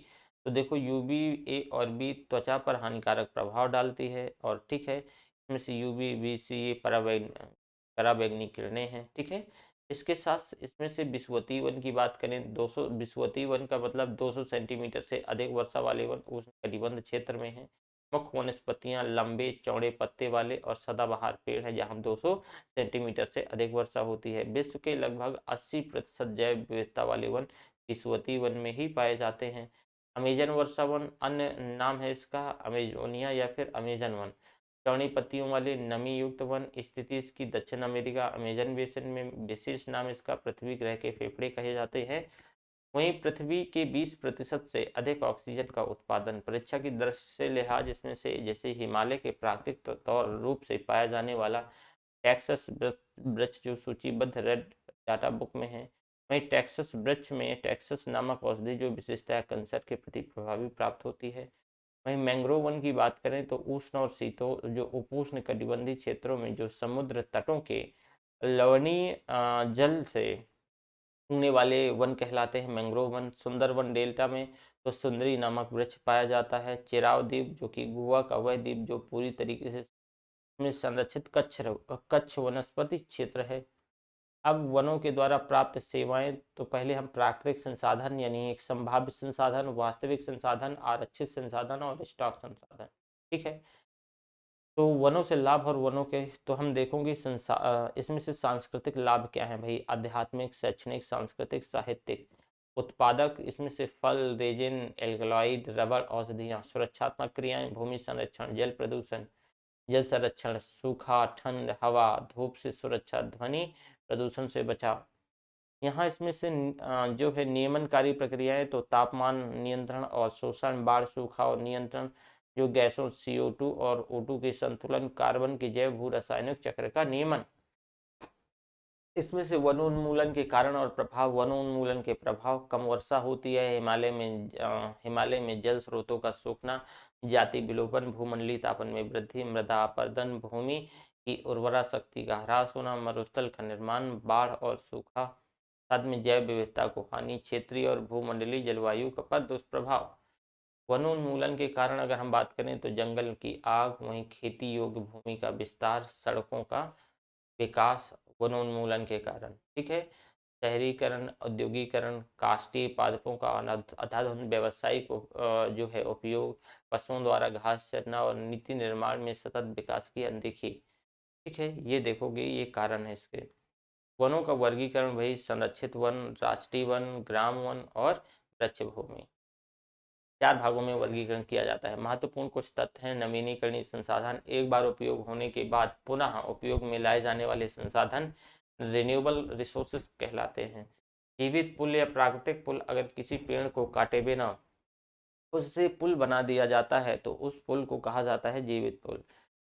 तो देखो यूवी ए और बी त्वचा पर हानिकारक प्रभाव डालती है और ठीक है, इसमें से यूवी बी सी ये पराबैंगनी किरणें हैं। ठीक है, इसके साथ इसमें से विषुवतीय वन की बात करें 200 विषुवतीय वन का मतलब 200 सेंटीमीटर से अधिक वर्षा वाले वन उष्णकटिबंध क्षेत्र में है। मुख्य वनस्पतियां लंबे चौड़े पत्ते वाले और सदाबहार पेड़ है जहां 200 सेंटीमीटर से अधिक वर्षा होती है। विश्व के लगभग 80% जैव विविधता वाले वन विषुवतीय वन में ही पाए जाते हैं। अमेजन वर्षा वन अन्य नाम है इसका अमेजोनिया या फिर अमेजन वन। चौड़ी पत्तियों वाले नमी युक्त वन स्थिति इसकी दक्षिण अमेरिका अमेजन बेसिन में। विशेष नाम इसका पृथ्वी ग्रह के फेफड़े कहे जाते हैं। वहीं पृथ्वी के 20% से अधिक ऑक्सीजन का उत्पादन परीक्षा की दृष्टि से लिहाज इसमें से जैसे हिमालय के प्राकृतिक तौर रूप से पाया जाने वाला टेक्सास वृक्ष जो सूचीबद्ध रेड डाटा बुक में है। वहीं टेक्सास वृक्ष में टेक्सास नामक औषधि जो विशेषतः कैंसर के प्रति प्रभावी प्राप्त होती है। वहीं मैंग्रोव वन की बात करें तो उष्ण और शीतो जो उपोष्ण कटिबंधीय क्षेत्रों में जो समुद्र तटों के लवणीय जल से उगने वाले वन कहलाते हैं मैंग्रोव वन। सुंदरवन डेल्टा में तो सुंदरी नामक वृक्ष पाया जाता है। चिराव द्वीप जो कि गोवा का वह द्वीप जो पूरी तरीके से में संरक्षित कच्छ वनस्पति क्षेत्र है। अब वनों के द्वारा प्राप्त सेवाएं तो पहले हम प्राकृतिक संसाधन यानी एक संभाव्य संसाधन, वास्तविक संसाधन, आरक्षित संसाधन और स्टॉक संसाधन। ठीक है, तो वनों से लाभ और वनों के तो हम देखोगे इसमें से सांस्कृतिक लाभ क्या है भाई। आध्यात्मिक, शैक्षणिक, सांस्कृतिक, साहित्यिक। उत्पादक इसमें से फल, रेजिन, एल्कलॉइड, रबर, औषधियाँ। सुरक्षात्मक क्रियाएं भूमि संरक्षण, जल प्रदूषण, जल संरक्षण, सूखा, ठंड, हवा, धूप से सुरक्षा, ध्वनि प्रदूषण से बचाव। यहाँ इसमें से जो है नियमनकारी प्रक्रियाएं तो तापमान नियंत्रण और शोषण, बाढ़, सूखा और नियंत्रण, जो गैसों CO2 और O2 के संतुलन, कार्बन के जैव भू रासायनिक चक्र का नियमन। इसमें से वनोन्मूलन के कारण और प्रभाव। वनोन्मूलन के प्रभाव, कम वर्षा होती है, हिमालय में जल स्रोतों का सूखना, जाति विलोपन, भूमंडलीय तापमान में वृद्धि, मृदा अपरदन, भूमि की उर्वरा शक्ति का ह्रास होना, मरुस्थल का निर्माण, बाढ़ और सूखा, साथ में जैव विविधता को हानि, क्षेत्रीय और भूमंडलीय जलवायु का पर दुष्प्रभाव। वनोन्मूलन के कारण अगर हम बात करें तो जंगल की आग, वहीं खेती योग्य भूमि का विस्तार, सड़कों का विकास वनोन्मूलन के कारण। ठीक है। शहरीकरण, औद्योगिकरण, काष्ठीय पादपों का अंधाधुंध व्यावसायिक जो है उपयोग, पशुओं द्वारा घास चरना और नीति निर्माण में सतत विकास की अनदेखी। ठीक है, ये देखोगे ये कारण है इसके। वनों का वर्गीकरण वही संरक्षित वन, राष्ट्रीय वन, ग्राम वन और वृक्ष भूमि, 4 भागों में वर्गीकरण किया जाता है। महत्वपूर्ण कुछ तथ्य हैं। नवीनीकरणीय संसाधन, एक बार उपयोग होने के बाद पुनः उपयोग में लाए जाने वाले संसाधन रिन्यूएबल रिसोर्सेज कहलाते हैं। जीवित पुल या प्राकृतिक पुल, अगर किसी पेड़ को काटे बिना उससे पुल बना दिया जाता है तो उस पुल को कहा जाता है जीवित पुल।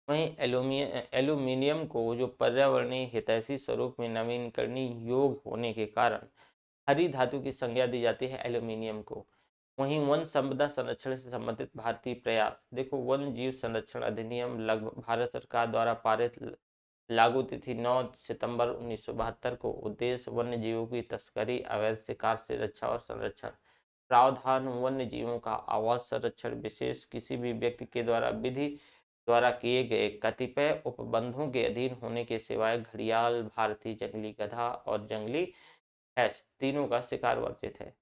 वहीं एल्यूमिनियम को जो पर्यावरणीय हितैषी स्वरूप में नवीनीकरणीय योग होने के कारण हरी धातु की संज्ञा दी जाती है एल्यूमिनियम को। वहीं वन संपदा संरक्षण से संबंधित भारतीय प्रयास, देखो वन जीव संरक्षण अधिनियम लगभग भारत सरकार द्वारा पारित, लागू तिथि 9 सितंबर 1972 को। उद्देश्य वन्य जीवों की तस्करी, अवैध शिकार से रक्षा और संरक्षण। प्रावधान, वन्य जीवों का आवास संरक्षण, विशेष किसी भी व्यक्ति के द्वारा विधि द्वारा किए गए कतिपय उपबंधों के अधीन होने के सिवाय घड़ियाल, भारतीय जंगली गधा और जंगली हैंस तीनों का शिकार वर्जित है।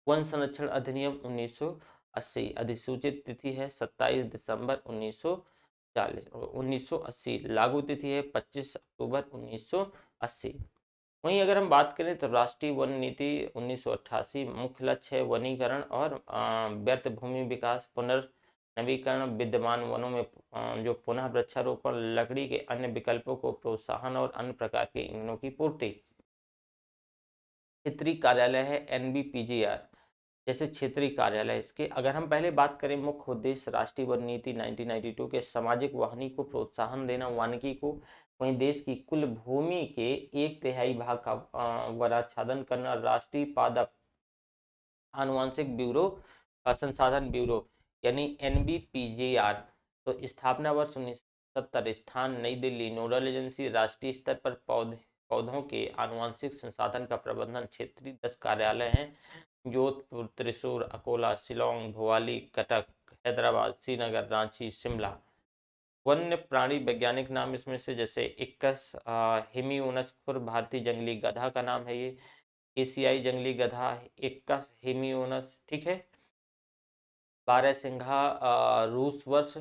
वन संरक्षण अधिनियम 1980, अधिसूचित तिथि है 27 दिसंबर 1980, लागू तिथि है 25 अक्टूबर 1980। वहीं अगर हम बात करें तो राष्ट्रीय वन नीति 1988, मुख्य लक्ष्य है वनीकरण और व्यर्थ भूमि विकास, पुनर्नवीकरण, विद्यमान वनों में जो पुनः वृक्षारोपण, लकड़ी के अन्य विकल्पों को प्रोत्साहन और अन्य प्रकार के ईंधनों की पूर्ति। क्षेत्रीय कार्यालय है NBPGR, जैसे क्षेत्रीय कार्यालय इसके। अगर हम पहले बात करें मुख्य उद्देश्य राष्ट्रीय वन नीति 1992 के सामाजिक वाहिनी को प्रोत्साहन देना, वानिकी को। वहीं देश की कुल भूमि के 1/3 भाग का वनाच्छादन करना। राष्ट्रीय पादप आनुवांशिक ब्यूरो संसाधन ब्यूरो यानी NBPGR, तो स्थापना वर्ष 1970, स्थान नई दिल्ली, नोडल एजेंसी राष्ट्रीय स्तर पर पौधों के आनुवांशिक संसाधन का प्रबंधन। क्षेत्रीय 10 कार्यालय हैं, जोधपुर, त्रिशूर, अकोला, शिलोंग, भोपाली, कटक, हैदराबाद, श्रीनगर, रांची, शिमला। वन्य प्राणी वैज्ञानिक नाम इसमें से जैसे इक्कस हेमियोनस खुर, भारतीय जंगली गधा का नाम है ये। एशियाई जंगली गधा इक्कस हेमियोनस। ठीक है। बारहसिंघा रूस वर्ष,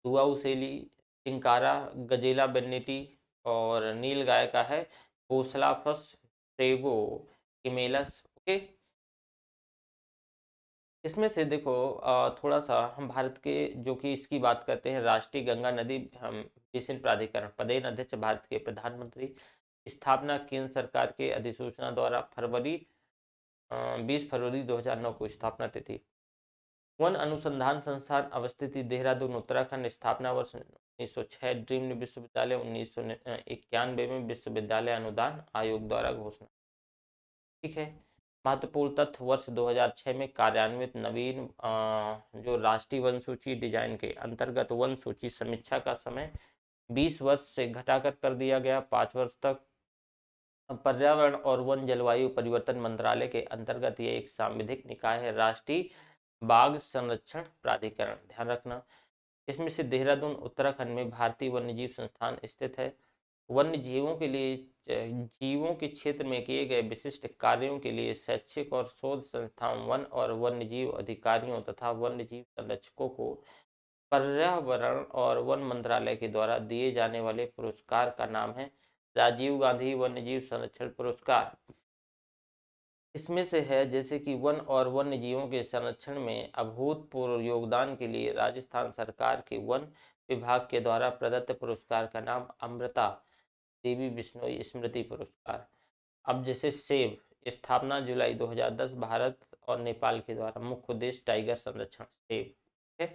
दुआउसेली, चिंकारा, गजेला बेन्नेटी और नीलगाय का है पोसलाफस ट्रेगो किमेलस। ओके। इसमें से देखो थोड़ा सा हम भारत के जो कि इसकी बात करते हैं, राष्ट्रीय गंगा नदी बेसिन प्राधिकरण, पदेन अध्यक्ष भारत के प्रधानमंत्री। स्थापना केंद्र सरकार के अधिसूचना द्वारा 20 फरवरी 2009 को स्थापना तिथि। वन अनुसंधान संस्थान अवस्थित देहरादून उत्तराखंड, स्थापना वर्ष 1906, ड्रीम विश्वविद्यालय 1991 में विश्वविद्यालय अनुदान आयोग द्वारा घोषणा। ठीक है। महत्वपूर्ण तथ्य, वर्ष 2006 में कार्यान्वित नवीन जो राष्ट्रीय वन सूची डिजाइन के अंतर्गत वन सूची समीक्षा का समय 20 वर्ष से घटाकर कर दिया गया 5 वर्ष तक। पर्यावरण और वन जलवायु परिवर्तन मंत्रालय के अंतर्गत ये एक सांविधिक निकाय है, राष्ट्रीय बाघ संरक्षण प्राधिकरण। ध्यान रखना, इसमें से देहरादून उत्तराखंड में भारतीय वन्यजीव संस्थान स्थित है। वन्य जीवों के लिए जीवों के क्षेत्र में किए गए विशिष्ट कार्यों के लिए शैक्षिक और शोध संस्थाओं, वन और वन्यजीव अधिकारियों तथा वन्यजीव संरक्षकों को पर्यावरण और वन मंत्रालय के द्वारा दिए जाने वाले पुरस्कार का नाम है राजीव गांधी वन्यजीव संरक्षण पुरस्कार। इसमें से है जैसे कि वन और वन्य जीवों के संरक्षण में अभूतपूर्व योगदान के लिए राजस्थान सरकार के वन विभाग के द्वारा प्रदत्त पुरस्कार का नाम अमृता देवी बिश्नोई स्मृति पुरस्कार। अब जैसे सेब, स्थापना जुलाई 2010, भारत और नेपाल के द्वारा, मुख्य उद्देश्य टाइगर संरक्षण, सेब। ठीक है।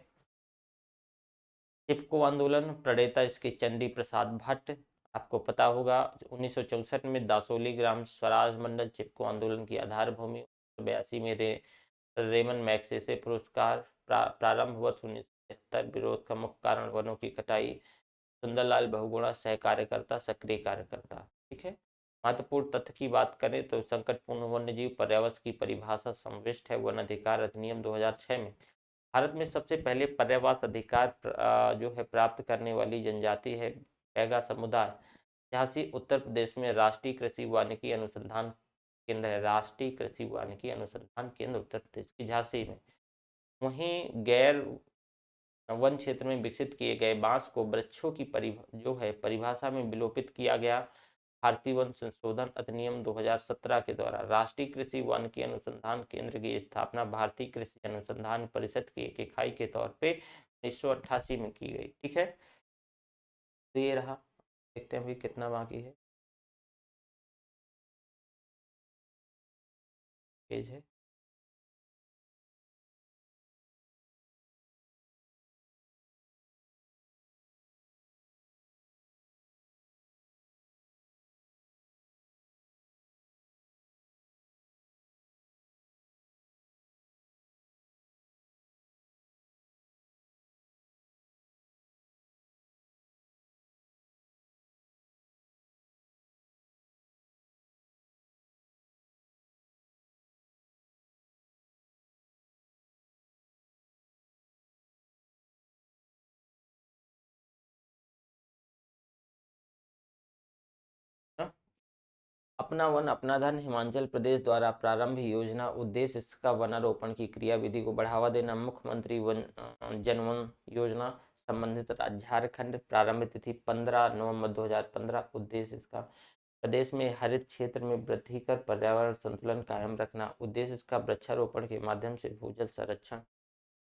चिपको आंदोलन, प्रणेता इसके चंडी प्रसाद भट्ट, आपको पता होगा 1964 में दासोली ग्राम स्वराज मंडल चिपको आंदोलन की आधार भूमि, 1982 में रेमन मैग्सेसे पुरस्कार, प्रारंभ वर्ष 1973, विरोध का मुख्य कारण वनों की कटाई, सुंदरलाल बहुगुणा सह कार्यकर्ता, सक्रिय कार्यकर्ता। ठीक है। महत्वपूर्ण तथ्य की बात करें तो संकटपूर्ण वन्यजीव पर्यावरण की परिभाषा समाविष्ट है वन अधिकार अधिनियम 2006 में। भारत में सबसे पहले पर्यावरण अधिकार जो है प्राप्त करने वाली जनजाति है बैगा समुदाय। झांसी उत्तर प्रदेश में राष्ट्रीय कृषि वानिकी अनुसंधान केंद्र है, राष्ट्रीय कृषि वानिकी अनुसंधान केंद्र उत्तर प्रदेश की झांसी में। वहीं गैर वन क्षेत्र में विकसित किए गए बांस को वृक्षों की जो है परिभाषा में विलोपित किया गया। भारतीय वन संशोधन अधिनियम 2017 के द्वारा राष्ट्रीय कृषि वानिकी अनुसंधान केंद्र की स्थापना भारतीय कृषि अनुसंधान परिषद की एक इकाई के तौर पे 1988 में की गई। ठीक है। तो ये रहा, देखते हैं अभी कितना बाकी है, पेज है। हाँ? अपना वन अपना धन हिमाचल प्रदेश द्वारा प्रारंभ योजना, उद्देश्य इसका वनारोपण की क्रियाविधि को बढ़ावा देना, मुख्यमंत्री वन जनवन योजना, संबंधित राज्य झारखंड, प्रारंभ तिथि 15 नवंबर 2015, उद्देश्य इसका प्रदेश में हरित क्षेत्र में वृद्धि कर पर्यावरण संतुलन कायम रखना, उद्देश्य इसका वृक्षारोपण के माध्यम से भूजल संरक्षण,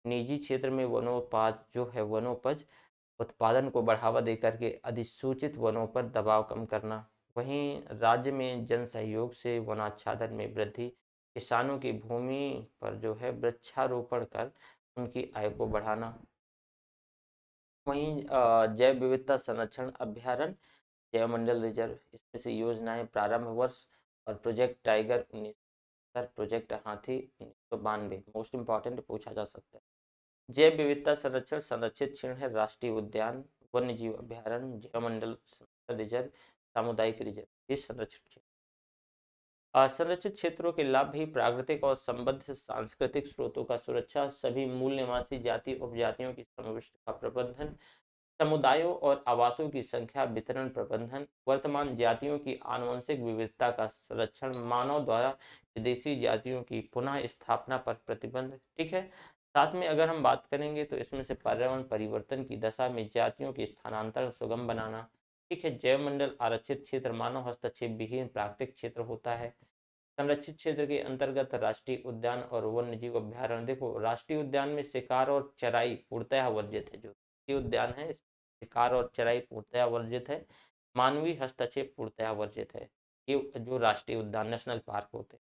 निजी क्षेत्र में वनोत्पाद जो है वनोपज उत्पादन को बढ़ावा देकर के अधिसूचित वनों पर दबाव कम करना। वहीं राज्य में जन सहयोग से वनाच्छादन में वृद्धि, किसानों की भूमि पर जो है वृक्षारोपण कर उनकी आय को बढ़ाना। वहीं जैव विविधता संरक्षण अभ्यारण्य, जैव मंडल रिजर्व, इसमें से योजनाएं प्रारंभ वर्ष और प्रोजेक्ट टाइगर 1970, प्रोजेक्ट हाथी 1992, मोस्ट इंपॉर्टेंट पूछा जा सकता है। जैव विविधता संरक्षण संरक्षित क्षेत्र है राष्ट्रीय उद्यान, वन्यजीव अभ्यारण्य, जैव मंडल रिजर्व, सामुदायिक रिजर्व, ये संरक्षित क्षेत्र। असंरक्षित क्षेत्रों के लाभ भी प्राकृतिक और संबद्ध सांस्कृतिक स्रोतों का सुरक्षा, सभी मूल निवासी जाति उपजातियों की समाविष्ट का प्रबंधन, समुदायों और आवासों की संख्या वितरण प्रबंधन, वर्तमान जातियों की आनुवंशिक विविधता का संरक्षण, मानव द्वारा विदेशी जातियों की पुनः स्थापना पर प्रतिबंध। ठीक है। साथ में अगर हम बात करेंगे तो इसमें से पर्यावरण परिवर्तन की दशा में जातियों की स्थानांतरण सुगम बनाना। ठीक है। जैव मंडल आरक्षित क्षेत्र मानव हस्तक्षेप विहीन प्राकृतिक क्षेत्र होता है। संरक्षित क्षेत्र के अंतर्गत राष्ट्रीय उद्यान और वन्यजीव अभ्यारण्य, देखो राष्ट्रीय उद्यान में शिकार और चराई पूर्णतः वर्जित है, जो राष्ट्रीय उद्यान है शिकार और चराई पूर्णतः वर्जित है, मानवीय हस्तक्षेप पूर्णतः वर्जित है, ये जो राष्ट्रीय उद्यान नेशनल पार्क होते हैं।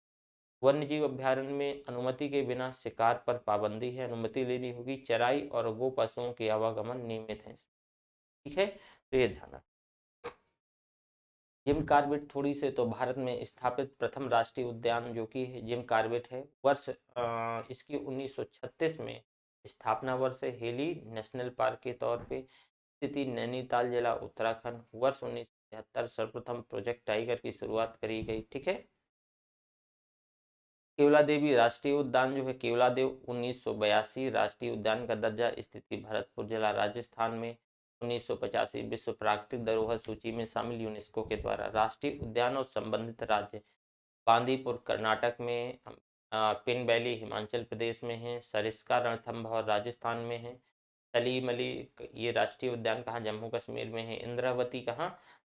वन्यजीव अभ्यारण्य में अनुमति के बिना शिकार पर पाबंदी है, अनुमति लेनी होगी, चराई और गो पशुओं के आवागमन नियमित है। ठीक है। तो ये ध्यान रखना। जिम कॉर्बेट थोड़ी से तो भारत में स्थापित प्रथम राष्ट्रीय उद्यान जो कि जिम कॉर्बेट है, वर्ष इसकी 1936 में स्थापना वर्ष है। हेली नेशनल पार्क के तौर पे स्थिति नैनीताल जिला उत्तराखंड, वर्ष 1973 सर्वप्रथम प्रोजेक्ट टाइगर की शुरुआत करी गई। ठीक है। केवला देवी राष्ट्रीय उद्यान जो है केवला देव 1982 राष्ट्रीय उद्यान का दर्जा, स्थिति भरतपुर जिला राजस्थान में, 1985 विश्व प्राकृतिक धरोहर सूची में शामिल यूनेस्को के द्वारा। राष्ट्रीय उद्यान और संबंधित राज्य बांदीपुर कर्नाटक में, पिन वैली हिमाचल प्रदेश में है, सरिस्का रणथंभौर राजस्थान में है, सलीम अली ये राष्ट्रीय उद्यान कहाँ जम्मू कश्मीर में है, इंद्रावती कहाँ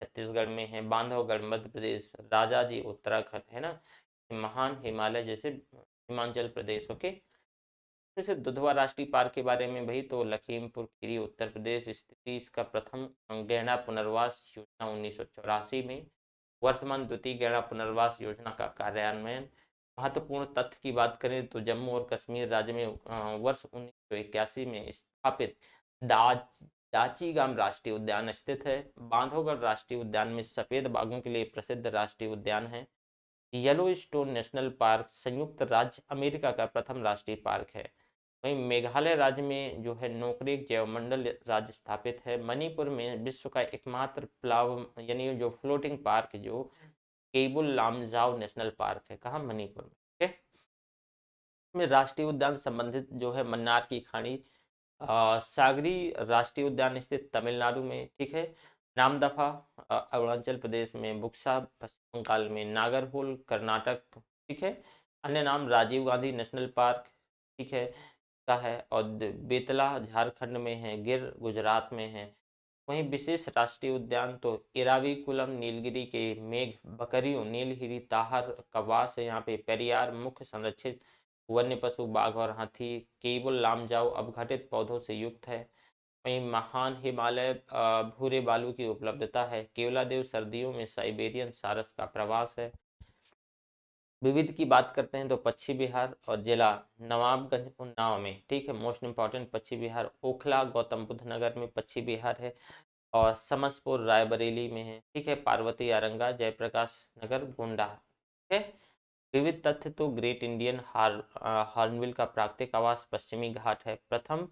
छत्तीसगढ़ में है, बांधवगढ़ मध्य प्रदेश, राजा जी उत्तराखंड है ना, महान हिमालय जैसे हिमाचल प्रदेश। ओके। जैसे दुधवा राष्ट्रीय पार्क के बारे में भाई, तो लखीमपुर खीरी उत्तर प्रदेश स्थित इसका प्रथम गैंडा पुनर्वास योजना 1984 में। वर्तमान द्वितीय गैंडा पुनर्वास योजना का कार्यान्वयन। महत्वपूर्ण तथ्य की बात करें तो जम्मू और कश्मीर राज्य में वर्ष 1981 में स्थापित दाच दाचीगाम राष्ट्रीय उद्यान स्थित है। बांधवगढ़ राष्ट्रीय उद्यान में सफेद बाघों के लिए प्रसिद्ध राष्ट्रीय उद्यान है। येलोस्टोन नेशनल पार्क संयुक्त राज्य अमेरिका का प्रथम राष्ट्रीय पार्क है। वहीं मेघालय राज्य में जो है नोकरेक जैवमंडल राज्य स्थापित है। मणिपुर में विश्व का एकमात्र प्लाव यानी जो फ्लोटिंग पार्क जो केबुल लामजाओ नेशनल पार्क है, कहाँ, मणिपुर में। ठीक है, इसमें राष्ट्रीय उद्यान संबंधित जो है मन्नार की खाड़ी सागरी राष्ट्रीय उद्यान स्थित तमिलनाडु में। ठीक है, नामदफा अरुणाचल प्रदेश में, बुक्सा पश्चिम बंगाल में, नागरहोल कर्नाटक। ठीक है, अन्य नाम राजीव गांधी नेशनल पार्क, ठीक है, का है। और बेतला झारखंड में है, गिर गुजरात में है। वहीं विशेष राष्ट्रीय उद्यान तो इराविकुलम नीलगिरी के मेघ बकरियों नीलगिरी ताहर कवास है यहाँ पे। पेरियार मुख्य संरक्षित वन्य पशु बाघ और हाथी। केबुल लामजाओ अपघटित पौधों से युक्त है। वहीं महान हिमालय भूरे बालू की उपलब्धता है। केवलादेव सर्दियों में साइबेरियन सारस का प्रवास है। विविध की बात करते हैं तो पश्चिम बिहार और जिला नवाबगंज उन्नाव में। ठीक है, मोस्ट इंपॉर्टेंट पश्चिम बिहार। ओखला गौतम बुद्ध नगर में पश्चिम बिहार है। और समसपुर रायबरेली में है। ठीक है, पार्वती आरंगा जयप्रकाश नगर गोंडा। ठीक है, विविध तथ्य तो ग्रेट इंडियन हॉर्नबिल का प्राकृतिक आवास पश्चिमी घाट है। प्रथम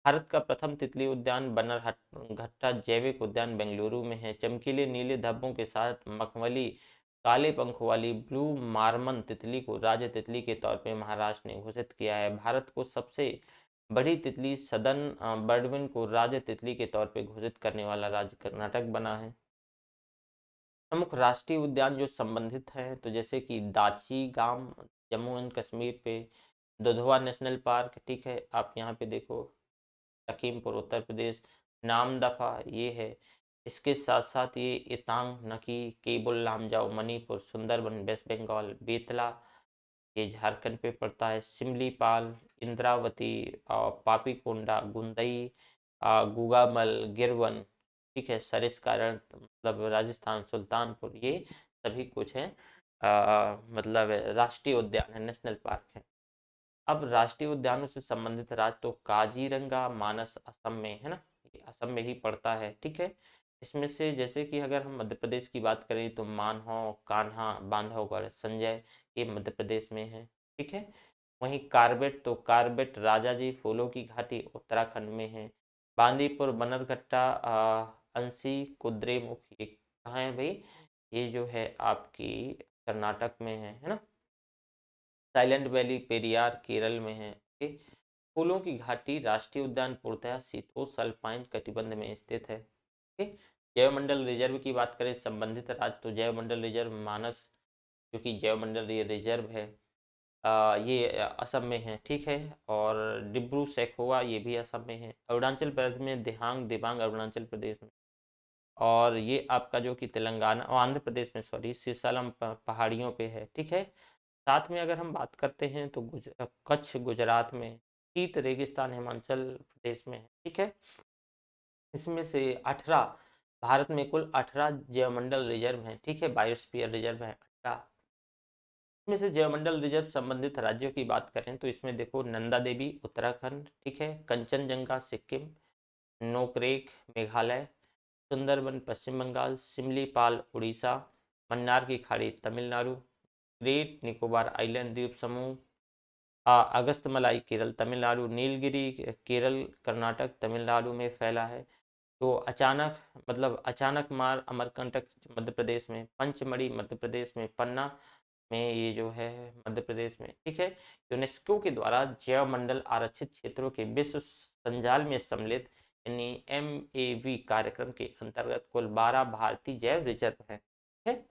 भारत का प्रथम तितली उद्यान बन्नरघट्टा जैविक उद्यान बेंगलुरु में है। चमकीले नीले धब्बों के साथ मखमली काले पंखों वाली ब्लू मार्मन तितली को राज्य तितली के तौर पर महाराष्ट्र ने घोषित किया है। भारत को सबसे बड़ी तितली सदन बर्डविन को राज्य तितली के तौर पर घोषित करने वाला राज्य कर्नाटक बना है। प्रमुख राष्ट्रीय उद्यान जो संबंधित हैं तो जैसे कि दाची गाम जम्मू एंड कश्मीर पे, दुधवा नेशनल पार्क, ठीक है, आप यहाँ पे देखो, लखीमपुर उत्तर प्रदेश, नामदफा ये है। इसके साथ साथ ये इतांग नकी केबुल लामजाओ मणिपुर, सुंदरबन वेस्ट बंगाल, बेतला ये झारखंड पे पड़ता है, सिमलीपाल, इंद्रावती, पापीकोंडा, गुंदई, गुगामल, गिरवन, ठीक है, सरिस्कारण मतलब राजस्थान, सुल्तानपुर, ये सभी कुछ है मतलब राष्ट्रीय उद्यान है, नेशनल पार्क है। अब राष्ट्रीय उद्यानों से संबंधित राज्य तो काजीरंगा मानस असम में है ना, ये असम में ही पड़ता है। ठीक है, इसमें से जैसे कि अगर हम मध्य प्रदेश की बात करें तो मानहो, कान्हा, बांधवगढ़, संजय ये मध्य प्रदेश में है। ठीक है, वहीं कार्बेट तो कार्बेट राजाजी फूलों की घाटी उत्तराखंड में है। बांदीपुर बनरघट्टा अंसी कुद्रेमुख ये कहाँ है भाई, ये जो है आपकी कर्नाटक में है ना। साइलेंट वैली पेरियार केरल में है। ओके, फूलों की घाटी राष्ट्रीय उद्यान पूर्णतः शीतोष्ण अल्पाइन कटिबंध में स्थित है। ओके, जैवमंडल रिजर्व की बात करें संबंधित राज्य तो जैवमंडल रिजर्व मानस जो कि जैवमंडल ये रिजर्व है ये असम में है। ठीक है, और डिब्रू सैखोवा ये भी असम में है। अरुणाचल प्रदेश में दिहांग दिबांग अरुणाचल प्रदेश में। और ये आपका जो कि तेलंगाना आंध्र प्रदेश में सॉरी सीसलम पहाड़ियों पे है। ठीक है, साथ में अगर हम बात करते हैं तो कच्छ गुजरात में, शीत रेगिस्तान हिमाचल प्रदेश में है। ठीक है, इसमें से 18 भारत में कुल 18 जैवमंडल रिजर्व हैं। ठीक है, बायोस्फीयर रिजर्व है 18। इसमें से जैवमंडल रिजर्व संबंधित राज्यों की बात करें तो इसमें देखो नंदा देवी उत्तराखंड, ठीक है, कंचनजंगा सिक्किम, नोकरेक मेघालय, सुंदरबन पश्चिम बंगाल, सिमलीपाल उड़ीसा, मन्नार की खाड़ी तमिलनाडु, ग्रेट निकोबार आइलैंड द्वीप समूह, अगस्तमलाई केरल तमिलनाडु, नीलगिरी केरल कर्नाटक तमिलनाडु में फैला है। तो अचानक मतलब अचानक मार अमरकंटक मध्य प्रदेश में, पंचमढ़ी मध्य प्रदेश में, पन्ना में ये जो है मध्य प्रदेश में। ठीक है, यूनेस्को के द्वारा जैव मंडल आरक्षित क्षेत्रों के विश्व संजाल में सम्मिलित यानी MAV कार्यक्रम के अंतर्गत कुल 12 भारतीय जैव रिजर्व हैं। ठीक है,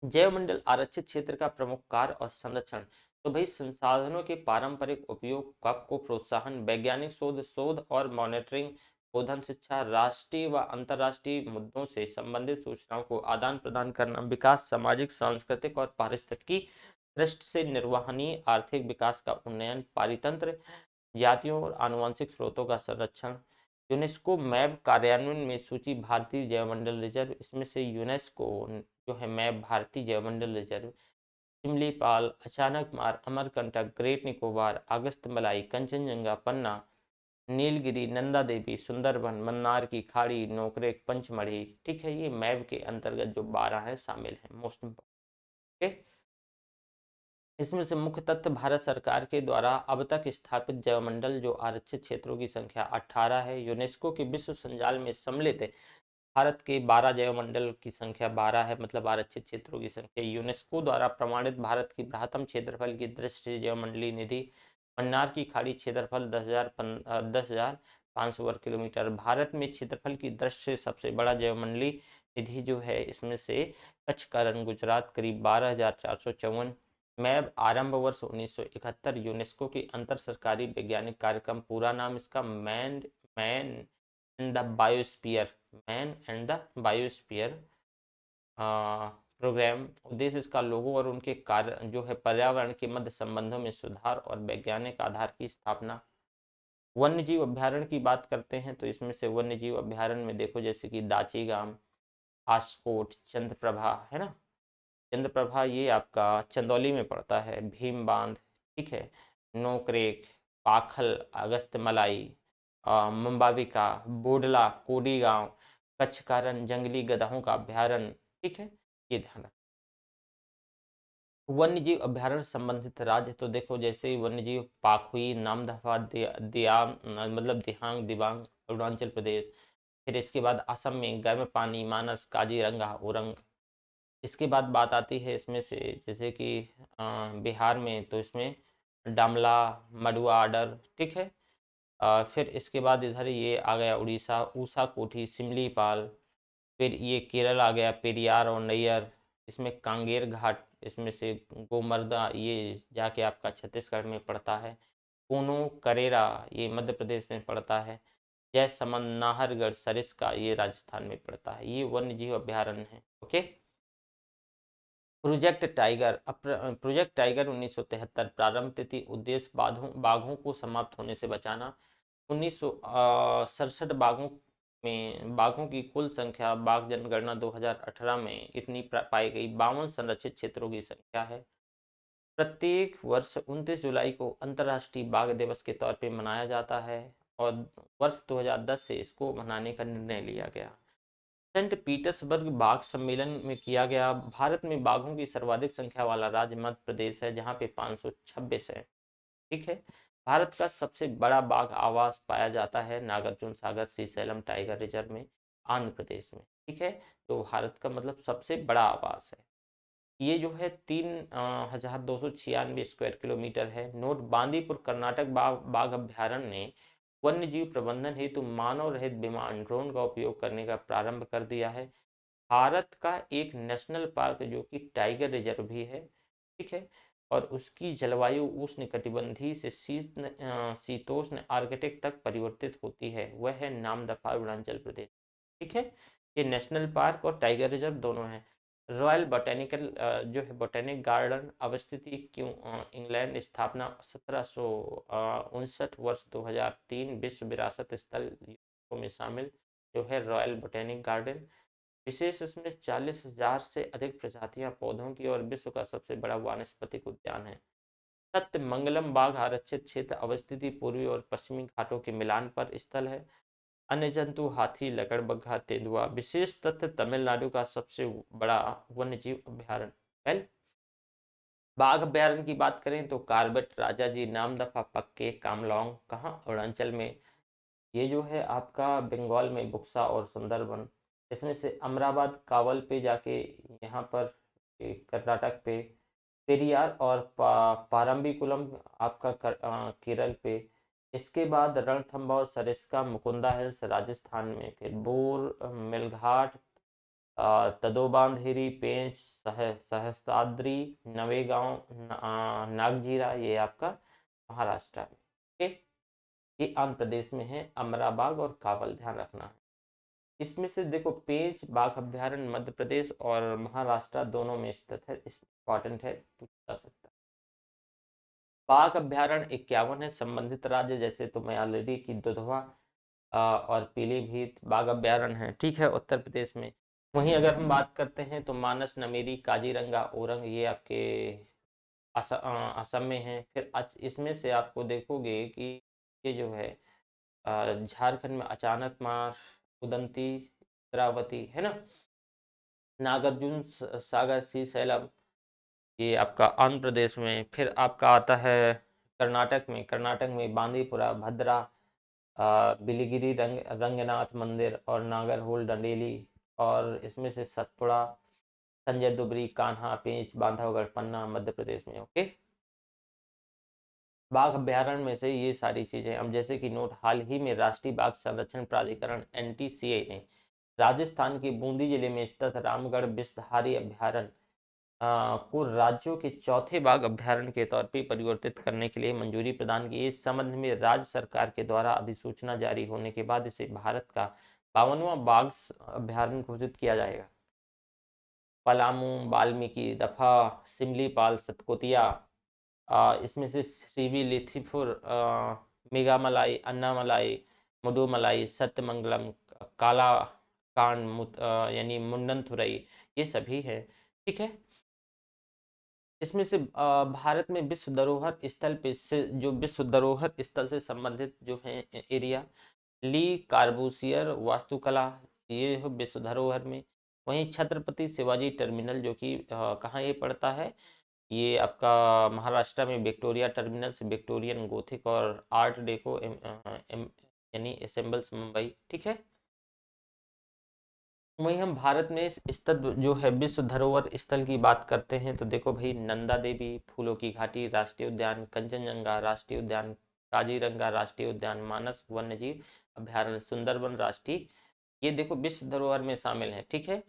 जैव मंडल आरक्षित क्षेत्र का प्रमुख कार्य और संरक्षण तो भाई संसाधनों के पारंपरिक उपयोग को प्रोत्साहन, वैज्ञानिक शोध और मॉनिटरिंग, शोधन शिक्षा, राष्ट्रीय व अंतर्राष्ट्रीय मुद्दों से संबंधित सूचनाओं को आदान प्रदान करना, विकास, सामाजिक सांस्कृतिक और पारिस्थितिकी दृष्टि से निर्वहनीय आर्थिक विकास का उन्नयन, पारितंत्र, जातियों और आनुवंशिक स्रोतों का संरक्षण। यूनेस्को मैप कार्यान्वयन में सूची भारतीय जैवमंडल रिजर्व, इसमें से यूनेस्को जो है मैप भारतीय जैवमंडल रिजर्व, सिमलीपाल, अचानकमार, अमरकंटक, ग्रेट निकोबार, अगस्तमलाई, कंचनजंगा, पन्ना, नीलगिरी, नंदा देवी, सुंदरबन, मन्नार की खाड़ी, नोकरेक, पंचमढ़ी। ठीक है, ये मैप के अंतर्गत जो 12 है शामिल है, मोस्ट इम्पोर्टेंट। इसमें से मुख्य तथ्य, भारत सरकार के द्वारा अब तक स्थापित जैवमंडल जो आरक्षित क्षेत्रों की संख्या 18 है। यूनेस्को के विश्व संजाल में सम्मिलित भारत के 12 जैवमंडल की संख्या 12 है, मतलब आरक्षित क्षेत्रों की संख्या। यूनेस्को द्वारा प्रमाणित भारत की बृहत्तम क्षेत्रफल की दृष्टि से जैवमंडलीय निधि, मन्नार की खाड़ी, क्षेत्रफल 10,500 वर्ग किलोमीटर। भारत में क्षेत्रफल की दृष्टि से सबसे बड़ा जैवमंडलीय निधि जो है, इसमें से कच्छ का रण गुजरात, करीब 12,454। मैब आरंभ वर्ष 1971। यूनेस्को की अंतर सरकारी वैज्ञानिक कार्यक्रम, पूरा नाम इसका man and the biosphere, man and the biosphere programme. उद्देश्य इसका लोगों और उनके कार्य जो है पर्यावरण के मध्य संबंधों में सुधार और वैज्ञानिक आधार की स्थापना। वन्य जीव अभ्यारण्य की बात करते हैं तो इसमें से वन्य जीव अभ्यारण्य में देखो, जैसे कि दाचीगाम, आस्कोट, चंद्रप्रभा है ना, चंद्रप्रभा ये आपका चंदौली में पड़ता है, भीम बांध, ठीक है, नोकरेक, पाखल, अगस्तमलाई, मुम्बाविका, बोडला, कोडी गांव, कच्छ का रण, जंगली गधाओं का अभ्यारण्य। ठीक है, ये ध्यान रखना। वन्य जीव अभ्यारण्य संबंधित राज्य तो देखो, जैसे वन्य जीव पाखुई, नामदफा, मतलब दिहांग, दिबांग, अरुणाचल प्रदेश। फिर इसके बाद असम में गर्म पानी, मानस, काजीरंगा, उरंग। इसके बाद बात आती है इसमें से, जैसे कि बिहार में तो इसमें डामला, मडुआ आडर, ठीक है। फिर इसके बाद इधर ये आ गया उड़ीसा, ऊषा कोठी, सिमलीपाल। फिर ये केरल आ गया, पेरियार और नैयर। इसमें कांगेर घाट, इसमें से गोमर्दा, ये जाके आपका छत्तीसगढ़ में पड़ता है। कूनो करेरा, ये मध्य प्रदेश में पड़ता है। जयसमंद, नाहरगढ़, सरिस्का, ये राजस्थान में पड़ता है। ये वन्य जीव अभ्यारण्य है। Okay. Project tiger, project tiger 1973, प्रारंभ तिथि, उद्देश्य बाघों को समाप्त होने से बचाना। 1967 बाघों की कुल संख्या, बाघ जनगणना 2018 में इतनी पाई गई, 52 संरक्षित क्षेत्रों की संख्या है। प्रत्येक वर्ष 29 जुलाई को अंतर्राष्ट्रीय बाघ दिवस के तौर पे मनाया जाता है और वर्ष 2010 से इसको मनाने का निर्णय लिया गया। सेंट पीटर्सबर्ग बाघ सम्मेलन में किया गया। भारत में बाघों की सर्वाधिक संख्या वाला राज्य मध्य प्रदेश है, जहाँ पे 526 है। ठीक है। भारत का सबसे बड़ा बाघ आवास पाया जाता है नागार्जुन सागर श्रीशैलम टाइगर रिजर्व में, आंध्र प्रदेश में। ठीक है, तो भारत का मतलब सबसे बड़ा आवास है। ये जो है 3,296 स्क्वायर किलोमीटर है। नोट, बांदीपुर कर्नाटक बाघ अभ्यारण्य ने वन्य जीव प्रबंधन हेतु मानव रहित विमान ड्रोन का उपयोग करने का प्रारंभ कर दिया है। भारत का एक नेशनल पार्क जो कि टाइगर रिजर्व भी है, ठीक है, और उसकी जलवायु उष्णकटिबंधीय से शीतोष्ण आर्कटिक तक परिवर्तित होती है, वह है नामदफा, अरुणाचल प्रदेश। ठीक है, ये नेशनल पार्क और टाइगर रिजर्व दोनों हैं। रॉयल बोटेनिकल जो है बोटेनिक गार्डन अवस्थिति क्यों इंग्लैंड, स्थापना 1759, वर्ष 2003, विश्व विरासत स्थल में शामिल जो है रॉयल बोटेनिक गार्डन। विशेष, इसमें 40,000 से अधिक प्रजातियां पौधों की और विश्व का सबसे बड़ा वानस्पतिक उद्यान है। सत्यमंगलम बाघ आरक्षित क्षेत्र अवस्थिति पूर्वी और पश्चिमी घाटों के मिलान पर स्थल है। अन्य जंतु हाथी, लकड़बग्घा, तेंदुआ। विशेष तथ्य, तमिलनाडु का सबसे बड़ा वन्यजीव अभ्यारण्य। वेल, बाघ अभ्यारण्य की बात करें तो कार्बेट, राजाजी, नामदफा, पक्के, कामलोंग, कहाँ, अरुणाचल में। ये जो है आपका बंगाल में बुक्सा और सुंदरबन। इसमें से अमराबाद, कावल पे जाके यहाँ पर कर्नाटक पे, पेरियार और पारंबीकुलम आपका केरल पे। इसके बाद रणथंभौर, सरिस्का, मुकुंदा हिल्स राजस्थान में। फिर बोर, मेलघाट, तदोबांधेरी, पेंच, सहस्त्राद्री, नवेगांव, नागजीरा, ये आपका महाराष्ट्र में। ठीक, ये आंध्र प्रदेश में है। अमराबाग और कावल ध्यान रखना है। इसमें से देखो, पेंच बाघ अभ्यारण्य मध्य प्रदेश और महाराष्ट्र दोनों में स्थित है, इंपॉर्टेंट है, पूछा जा सकता है। बाघ अभ्यारण्य 51 है। संबंधित राज्य जैसे तो मैं ऑलरेडी की दुधवा और पीलीभीत बाघ अभ्यारण्य है, ठीक है, उत्तर प्रदेश में। वहीं अगर हम बात करते हैं तो मानस, नमेरी, काजीरंगा, ओरंग ये आपके असम में है। फिर इसमें से आपको देखोगे कि ये जो है झारखंड में अचानक मार, उदंती, इंद्रावती है ना, नागार्जुन सागर, श्रीशैलम ये आपका आंध्र प्रदेश में। फिर आपका आता है कर्नाटक में बांदीपुरा, भद्रा, बिलिगिरी, रंगनाथ मंदिर और नागरहोल, डंडेली। और इसमें से सतपुड़ा, संजय दुबरी, कान्हा, पेंच, बांधवगढ़, पन्ना मध्य प्रदेश में। ओके, बाघ अभ्यारण्य में से ये सारी चीजें। अब जैसे कि नोट, हाल ही में राष्ट्रीय बाघ संरक्षण प्राधिकरण एनटीसीए ने राजस्थान के बूंदी जिले में स्थित रामगढ़ विषधारी अभ्यारण्य को राज्यों के चौथे बाघ अभ्यारण्य के तौर पर परिवर्तित करने के लिए मंजूरी प्रदान की। इस संबंध में राज्य सरकार के द्वारा अधिसूचना जारी होने के बाद इसे भारत का 52वां बाघ अभ्यारण्य घोषित किया जाएगा। पलामू, वाल्मीकि, दफा, सिमलीपाल, सतकोतिया, इसमें से श्रीविलीथिपुर, मेघामलाई, अन्नामलाई, मुडुमलाई, सत्यमंगलम, काला कांड, यानी मुंडनथुरई ये सभी है, ठीक है। इसमें से भारत में विश्व धरोहर स्थल पे से जो विश्व धरोहर स्थल से संबंधित जो है एरिया, ली कार्बूसियर वास्तुकला ये हो विश्व धरोहर में। वहीं छत्रपति शिवाजी टर्मिनल जो कि कहाँ ये पड़ता है, ये आपका महाराष्ट्र में विक्टोरिया टर्मिनल्स, विक्टोरियन गोथिक और आर्ट डेको यानी एसेंबल्स मुंबई, ठीक है। वहीं हम भारत में स्थित जो है विश्व धरोहर स्थल की बात करते हैं तो देखो भाई, नंदा देवी फूलों की घाटी राष्ट्रीय उद्यान, कंचनजंगा राष्ट्रीय उद्यान, काजीरंगा राष्ट्रीय उद्यान, मानस वन्यजीव अभ्यारण्य, सुंदरबन राष्ट्रीय, ये देखो विश्व धरोहर में शामिल है, ठीक है।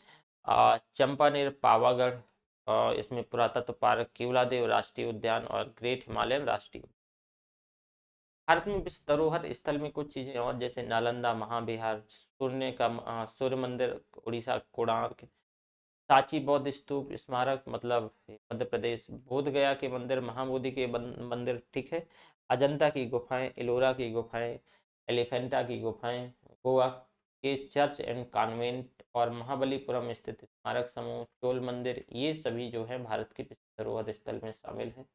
चंपानेर, पावागढ़, इसमें पुरातत्व पार्क, केवलादेव राष्ट्रीय उद्यान और ग्रेट हिमालयन राष्ट्रीय। भारत में विश्व धरोहर स्थल में कुछ चीजें और जैसे नालंदा महाविहार, सूर्य मंदिर उड़ीसा, कोणार्क, सांची बौद्ध स्तूप स्मारक मतलब मध्य प्रदेश, बोध गया के मंदिर, महाबोधि के मंदिर, ठीक है। अजंता की गुफाएं, एलोरा की गुफाएं, एलिफेंटा की गुफाएं, गोवा के चर्च एंड कॉन्वेंट और महाबलीपुरम स्थित स्मारक समूह, चोल मंदिर, ये सभी जो है भारत के विश्व धरोहर स्थल में शामिल है।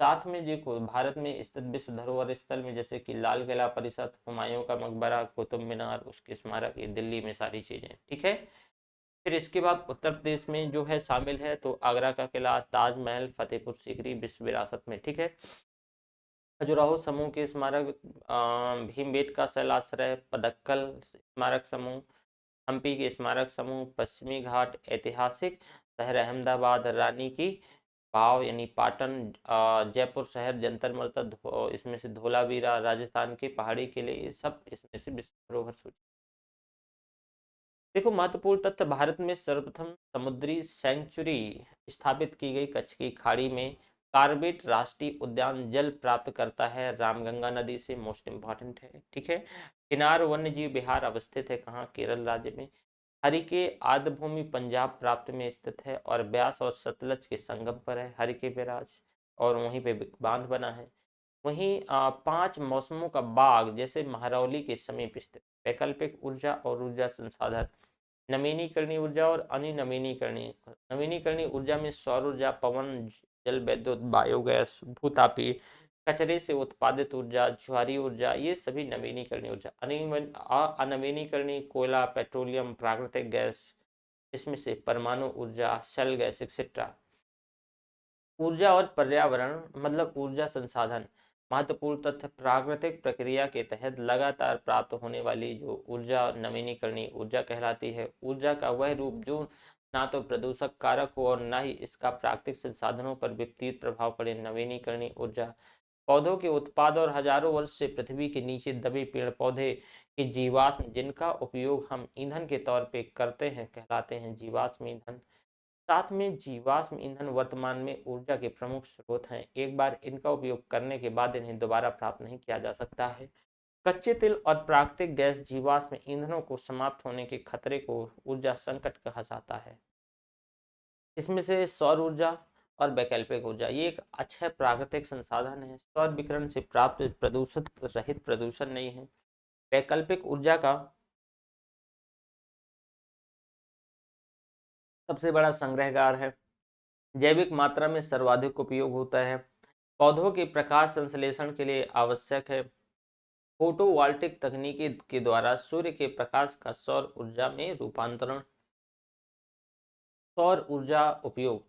साथ में देखो भारत में स्थित विश्व धरोहर स्थल में जैसे कि लाल किला परिषद, हुमायूं का मकबरा, कुतुब मीनार, उसके स्मारक, ये दिल्ली में सारी चीजें, ठीक है। फिर इसके बाद उत्तर प्रदेश में जो है शामिल है तो आगरा का किला, ताजमहल, फतेहपुर सीकरी विश्व विरासत में, ठीक है। खजुराहो समूह के स्मारक, भीमबेटका शैलाश्रय, पदक्कल स्मारक समूह, हम्पी के स्मारक समूह, पश्चिमी घाट, ऐतिहासिक शहर अहमदाबाद, रानी की वाव यानी पाटन, जयपुर शहर, जंतर मंतर, इसमें से धोलावीरा, राजस्थान के पहाड़ी किले, ये सब इसमें से विश्व धरोहर सूची। देखो महत्वपूर्ण तथ्य, भारत में सर्वप्रथम समुद्री सेंचुरी स्थापित की गई कच्छ की खाड़ी में कार्बेट राष्ट्रीय उद्यान जल प्राप्त करता है रामगंगा नदी से, मोस्ट इंपॉर्टेंट है, ठीक है। किनार वन्य जीव विहार अवस्थित है कहाँ, केरल राज्य में। हरिके आर्द्रभूमि पंजाब प्राप्त में स्थित है और ब्यास और सतलज के संगम पर है हरिके बैराज, और वहीं पे बांध बना है। वहीं 5 मौसमों का बाग जैसे महरौली के समीप स्थित। वैकल्पिक ऊर्जा और ऊर्जा संसाधन, नवीनीकरणीय ऊर्जा और अनिनवीनीकरणीय। नवीनीकरणीय ऊर्जा में सौर ऊर्जा, पवन, जल विद्युत, बायोगैस, भूतापी, कचरे से उत्पादित ऊर्जा, ज्वारी ऊर्जा, ये सभी नवीनीकरणीय ऊर्जा। अनवीनीकरणीय कोयला, पेट्रोलियम, प्राकृतिक गैस, इसमें से परमाणु ऊर्जा, शेल गैस एक्सेट्रा। ऊर्जा और पर्यावरण मतलब ऊर्जा संसाधन, महत्वपूर्ण तथ्य, प्राकृतिक प्रक्रिया के तहत लगातार प्राप्त होने वाली जो ऊर्जा नवीनीकरणीय ऊर्जा कहलाती है। ऊर्जा का वह रूप जो ना तो प्रदूषक कारक हो और ना ही इसका प्राकृतिक संसाधनों पर विपरीत प्रभाव पड़े, नवीनीकरणीय ऊर्जा। पौधों के उत्पाद और हजारों वर्ष से पृथ्वी के नीचे दबे पेड़ पौधे के जीवाश्म जिनका उपयोग हम ईंधन के तौर पे करते हैं कहलाते हैं जीवाश्म ईंधन। साथ में जीवाश्म ईंधन वर्तमान में ऊर्जा के प्रमुख स्रोत हैं, एक बार इनका उपयोग करने के बाद इन्हें दोबारा प्राप्त नहीं किया जा सकता है। कच्चे तेल और प्राकृतिक गैस जीवाश्म ईंधनों को समाप्त होने के खतरे को ऊर्जा संकट कहा जाता है। इसमें से सौर ऊर्जा और वैकल्पिक ऊर्जा ये एक अच्छा प्राकृतिक संसाधन है। सौर विकिरण से प्राप्त प्रदूषित रहित प्रदूषण नहीं है। वैकल्पिक ऊर्जा का सबसे बड़ा संग्रहगार है। जैविक मात्रा में सर्वाधिक उपयोग होता है। पौधों के प्रकाश संश्लेषण के लिए आवश्यक है। फोटोवोल्टिक तकनीकी के द्वारा सूर्य के प्रकाश का सौर ऊर्जा में रूपांतरण। सौर ऊर्जा उपयोग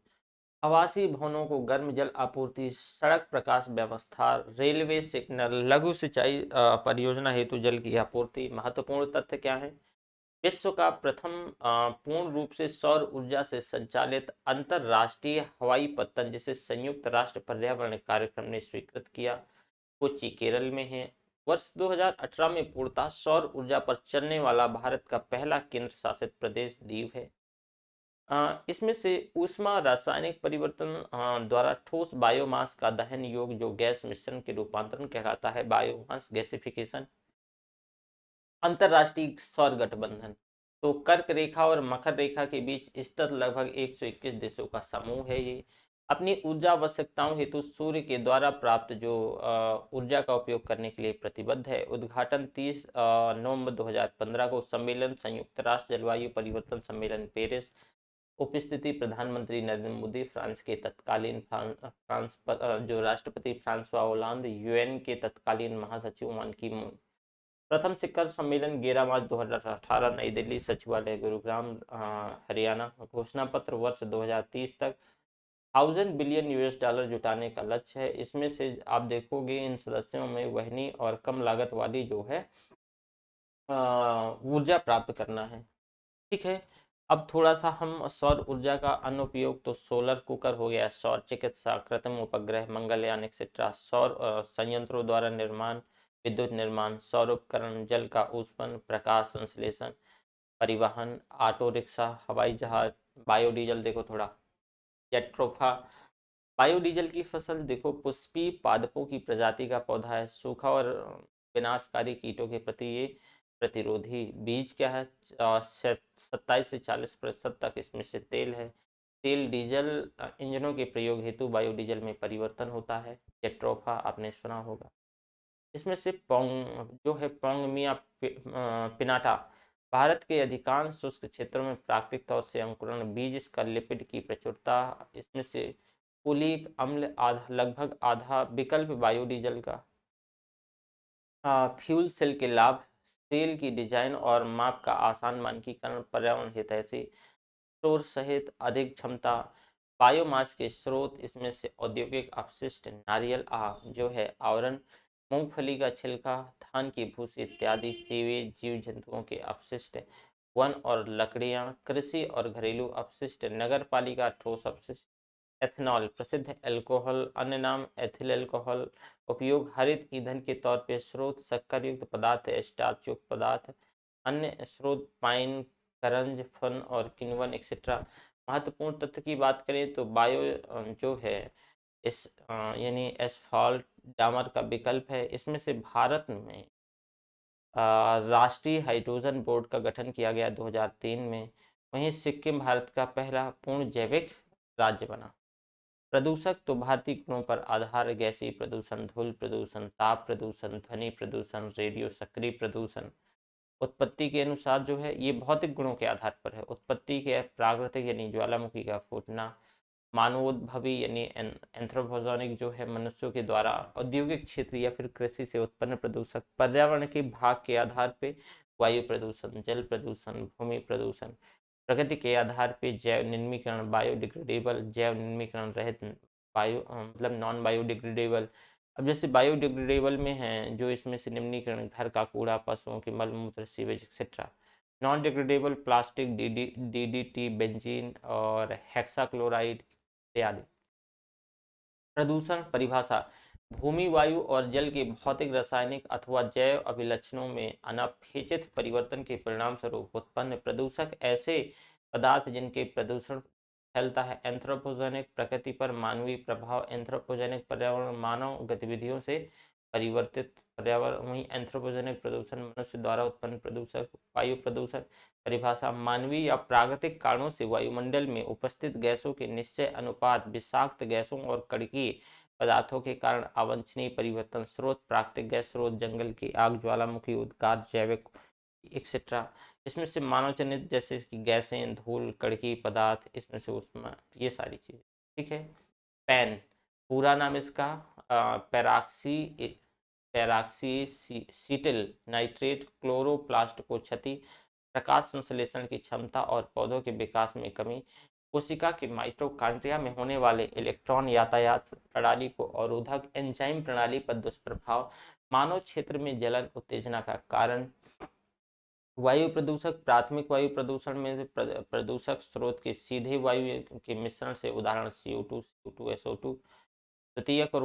आवासीय भवनों को गर्म जल आपूर्ति, सड़क प्रकाश व्यवस्था, रेलवे सिग्नल, लघु सिंचाई परियोजना हेतु जल की आपूर्ति। महत्वपूर्ण तथ्य क्या है? विश्व का प्रथम पूर्ण रूप से सौर ऊर्जा से संचालित अंतरराष्ट्रीय हवाई पत्तन जिसे संयुक्त राष्ट्र पर्यावरण कार्यक्रम ने स्वीकृत किया, कोच्चि केरल में है। वर्ष 2018 में पूर्णतः सौर ऊर्जा पर चलने वाला भारत का पहला केंद्र शासित प्रदेश दीव है। इसमें से ऊष्मा रासायनिक परिवर्तन द्वारा ठोस बायोमास का दहन योग जो गैस मिश्रण के रूपांतरण कहलाता है, बायोमास गैसिफिकेशन। अंतरराष्ट्रीय सौर गठबंधन तो कर्क रेखा और मकर रेखा के बीच स्थित लगभग 121 देशों का समूह है। ये अपनी ऊर्जा आवश्यकताओं हेतु सूर्य के द्वारा प्राप्त जो ऊर्जा का उपयोग करने के लिए प्रतिबद्ध है। उद्घाटन 30 नवंबर 2015 को सम्मेलन संयुक्त राष्ट्र जलवायु परिवर्तन सम्मेलन पेरिस। उपस्थिति प्रधानमंत्री नरेंद्र मोदी, फ्रांस के तत्कालीन जो राष्ट्रपति फ्रांसवा होलांद, यूएन के तत्कालीन महासचिव मान की मून। प्रथम शिखर सम्मेलन 11 मार्च 2018 नई दिल्ली, सचिवालय गुरुग्राम हरियाणा। घोषणा पत्र वर्ष 2030 तक 1000 बिलियन US$ जुटाने का लक्ष्य है। इसमें से आप देखोगे इन सदस्यों में वहनी और कम लागत वाली जो है ऊर्जा प्राप्त करना है। ठीक है, अब थोड़ा सा हम सौर ऊर्जा का अनुपयोग तो सोलर कुकर हो गया, सौर चिकित्सा, कृत्रिम उपग्रह, मंगलयान एक्सेट्रा, सौर संयंत्रों द्वारा निर्माण, विद्युत निर्माण, सौर उपकरण, जल का ऊष्मन, प्रकाश संश्लेषण, परिवहन, ऑटो रिक्शा, हवाई जहाज, बायोडीजल देखो थोड़ा, जेट्रोफा। बायोडीजल की फसल देखो पुष्पी पादपों की प्रजाति का पौधा है, सूखा और विनाशकारी कीटों के प्रति ये प्रतिरोधी। बीज क्या है? 27 से 40% तक इसमें से तेल है। तेल डीजल इंजनों के प्रयोग हेतु बायोडीजल में परिवर्तन होता है। जेट्रोफा आपने सुना होगा। इसमें से पोंग जो है पोंगमिया पिनाटा भारत के अधिकांश शुष्क क्षेत्रों में प्राकृतिक तौर से अंकुरण बीज, इसका लिपिड की प्रचुरता, इसमें से ओलिक अम्ल आधा लगभग आधा। विकल्प बायोडीजल का फ्यूल सेल के लाभ, सेल की डिजाइन और माप का आसान मानकीकरण, पर्यावरण हितैषी, शोर सहित अधिक क्षमता, बायोमास के स्रोत, इसमें से औद्योगिक अपशिष्ट, नारियल जो है आवरण, मूंगफली का छिलका, धान की भूसी इत्यादि, सीवेज, जीव जंतुओं के अपशिष्ट, वन और लकड़ियां, कृषि और घरेलू अपशिष्ट, नगर पालिका ठोस अपशिष्ट, एथेनॉल प्रसिद्ध अल्कोहल, अन्य नाम एथिल अल्कोहल, उपयोग हरित ईंधन के तौर पर, स्रोत शक्कर युक्त पदार्थ, स्टार्च युक्त पदार्थ, अन्य स्रोत पाइन, करंज, फन और किण्वन एक्सेट्रा। महत्वपूर्ण तथ्य की बात करें तो बायो जो है इस यानी एसफॉल्ट डामर का विकल्प है। इसमें से भारत में राष्ट्रीय हाइड्रोजन बोर्ड का गठन किया गया 2003 में। वहीं सिक्किम भारत का पहला पूर्ण जैविक राज्य बना। प्रदूषक तो भारतीय गुणों पर आधार, गैसीय प्रदूषण, धूल प्रदूषण, ताप प्रदूषण, ध्वनि प्रदूषण, रेडियो सक्रिय प्रदूषण। उत्पत्ति के अनुसार जो है ये भौतिक गुणों के आधार पर है। उत्पत्ति के प्राकृतिक यानी ज्वालामुखी का फूटना, मानवोद्भवी यानी एंथ्रोपोजेनिक जो है मनुष्यों के द्वारा, औद्योगिक क्षेत्र या फिर कृषि से उत्पन्न प्रदूषक, पर्यावरण के भाग के आधार पे वायु प्रदूषण, जल प्रदूषण, भूमि प्रदूषण, प्रकृति के आधार पे जैव निम्नीकरण, बायोडिग्रेडेबल, जैव निम्नीकरण रहित, मतलब नॉन बायोडिग्रेडेबल। अब जैसे बायोडिग्रेडेबल में है जो इसमें से निम्नीकरण घर का कूड़ा, पशुओं के मल मूत्र, sewage etcetera. Non degradable plastic, DDT, benzene और हेक्साक्लोराइड इत्यादि। प्रदूषण परिभाषा भूमि, वायु और जल के भौतिक, रासायनिक अथवा जैव अभिलक्षणों में अनपेक्षित परिवर्तन के परिणाम स्वरूप उत्पन्न प्रदूषक ऐसे पदार्थ जिनके प्रदूषण फैलता है। एंथ्रोपोजेनिक प्रकृति पर मानवीय प्रभाव, एंथ्रोपोजेनिक पर्यावरण मानव गतिविधियों से परिवर्तित पर्यावरण, वहीं एंथ्रोपोजेनिक प्रदूषण मनुष्य द्वारा उत्पन्न प्रदूषक। वायु प्रदूषण परिभाषा मानवीय या प्राकृतिक कारणों से वायुमंडल में उपस्थित गैसों के निश्चय अनुपात, विषाक्त गैसों और कणकीय पदार्थों के कारण अवांछनीय परिवर्तन। स्रोत प्राकृतिक गैस स्रोत, जंगल की आग, ज्वालामुखी उद्गार, जैविक एक्सेट्रा। इसमें से मानव जनित जैसे कि गैसें, धूल, कणकीय पदार्थ, इसमें से उसमें ये सारी चीजें। ठीक है। पैन, पूरा नाम इसका पैराक्सी पैराक्सीसीटिल नाइट्रेट क्लोरोप्लास्ट को क्षति, प्रकाश संश्लेषण की क्षमता और पौधों के विकास में कमी, कोशिका के माइटोकॉन्ड्रिया में होने वाले इलेक्ट्रॉन यातायात प्रणाली को अवरोधक, एंजाइम प्रणाली पर दुष्प्रभाव, मानव क्षेत्र में जलन उत्तेजना का कारण। वायु प्रदूषक प्राथमिक वायु प्रदूषण में से प्रदूषक स्रोत के सीधे वायु के मिश्रण से, उदाहरण CO2, CO2, SO2। द्वितीयक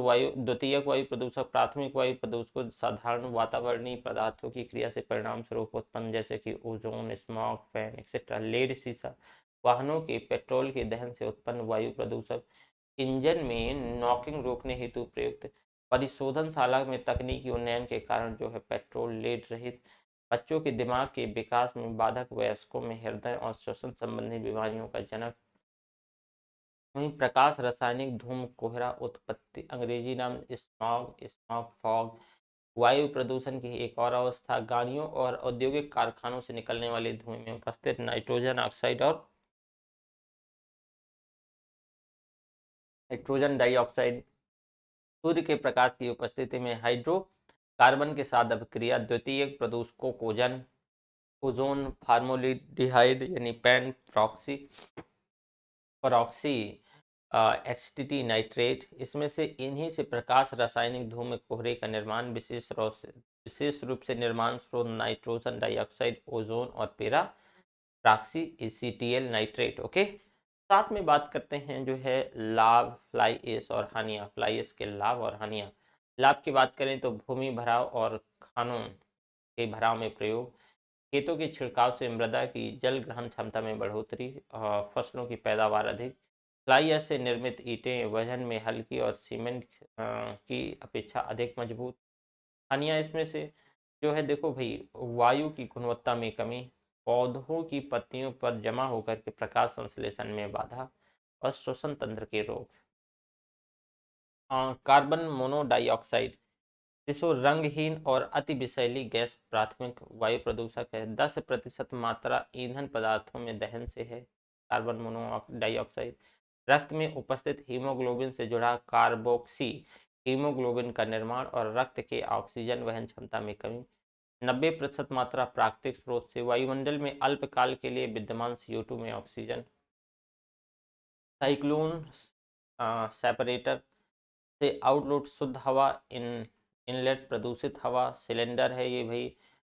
वायु प्रदूषक प्राथमिक वायु प्रदूषकों साधारण वातावरणीय पदार्थों की क्रिया से परिणाम स्वरूप उत्पन्न, जैसे कि ozone, smog, fan etcetera. Lead, सीसा, वाहनों के पेट्रोल के दहन से उत्पन्न वायु प्रदूषक, इंजन में नॉकिंग रोकने हेतु प्रयुक्त। परिशोधनशाला में तकनीकी उन्नयन के कारण जो है पेट्रोल लेड रहित। बच्चों के दिमाग के विकास में बाधक, वयस्कों में हृदय और श्वसन संबंधी बीमारियों का जनक। वहीं प्रकाश रासायनिक धूम, कोहरा उत्पत्ति, अंग्रेजी नाम स्मॉग, स्मॉग फॉग। वायु प्रदूषण की एक और अवस्था, गाड़ियों और औद्योगिक कारखानों से निकलने वाले धुएं में उपस्थित नाइट्रोजन ऑक्साइड और नाइट्रोजन डाइऑक्साइड। सूर्य के प्रकाश की उपस्थिति में हाइड्रोकार्बन के साथ अभिक्रिया, द्वितीयक प्रदूषकों को ओजोन, फार्मोल्डिहाइड यानी पैन प्रॉक्सी परॉक्सी एक्सटीटी नाइट्रेट। इसमें से इन्हीं से प्रकाश रासायनिक धूम, कोहरे का निर्माण, विशेष रूप से निर्माण स्रोत नाइट्रोजन डाइऑक्साइड, ओजोन और पेरा प्रॉक्सी एसीटीएल नाइट्रेट। ओके। साथ में बात करते हैं जो है लाभ, फ्लाई एश और हानियां। फ्लाई एश के लाभ और हानियां। लाभ की बात करें तो भूमि भराव और खानों के भराव में प्रयोग, खेतों के छिड़काव से मृदा की जल ग्रहण क्षमता में बढ़ोतरी, फसलों की पैदावार अधिक। फ्लाई ऐश से निर्मित ईंटें वजन में हल्की और सीमेंट की अपेक्षा अधिक मजबूत। हानियां इसमें से जो है देखो भाई, वायु की गुणवत्ता में कमी, पौधों की पत्तियों पर जमा होकर के प्रकाश संश्लेषण में बाधा और श्वसन तंत्र के रोग। कार्बन मोनोडाइऑक्साइड, जिसको रंगहीन और अति विषैली गैस प्राथमिक वायु प्रदूषक है। 10% मात्रा ईंधन पदार्थों में दहन से है। कार्बन मोनोडाइऑक्साइड रक्त में उपस्थित हीमोग्लोबिन से जुड़ा कार्बोक्सी हीमोग्लोबिन का निर्माण और रक्त के ऑक्सीजन वहन क्षमता में कमी। 90% मात्रा प्राकृतिक स्रोत से, वायुमंडल में अल्पकाल के लिए विद्यमान CO2 में ऑक्सीजन। साइक्लोन सेपरेटर से आउटलेट शुद्ध हवा, इनलेट प्रदूषित हवा। सिलेंडर है ये भाई,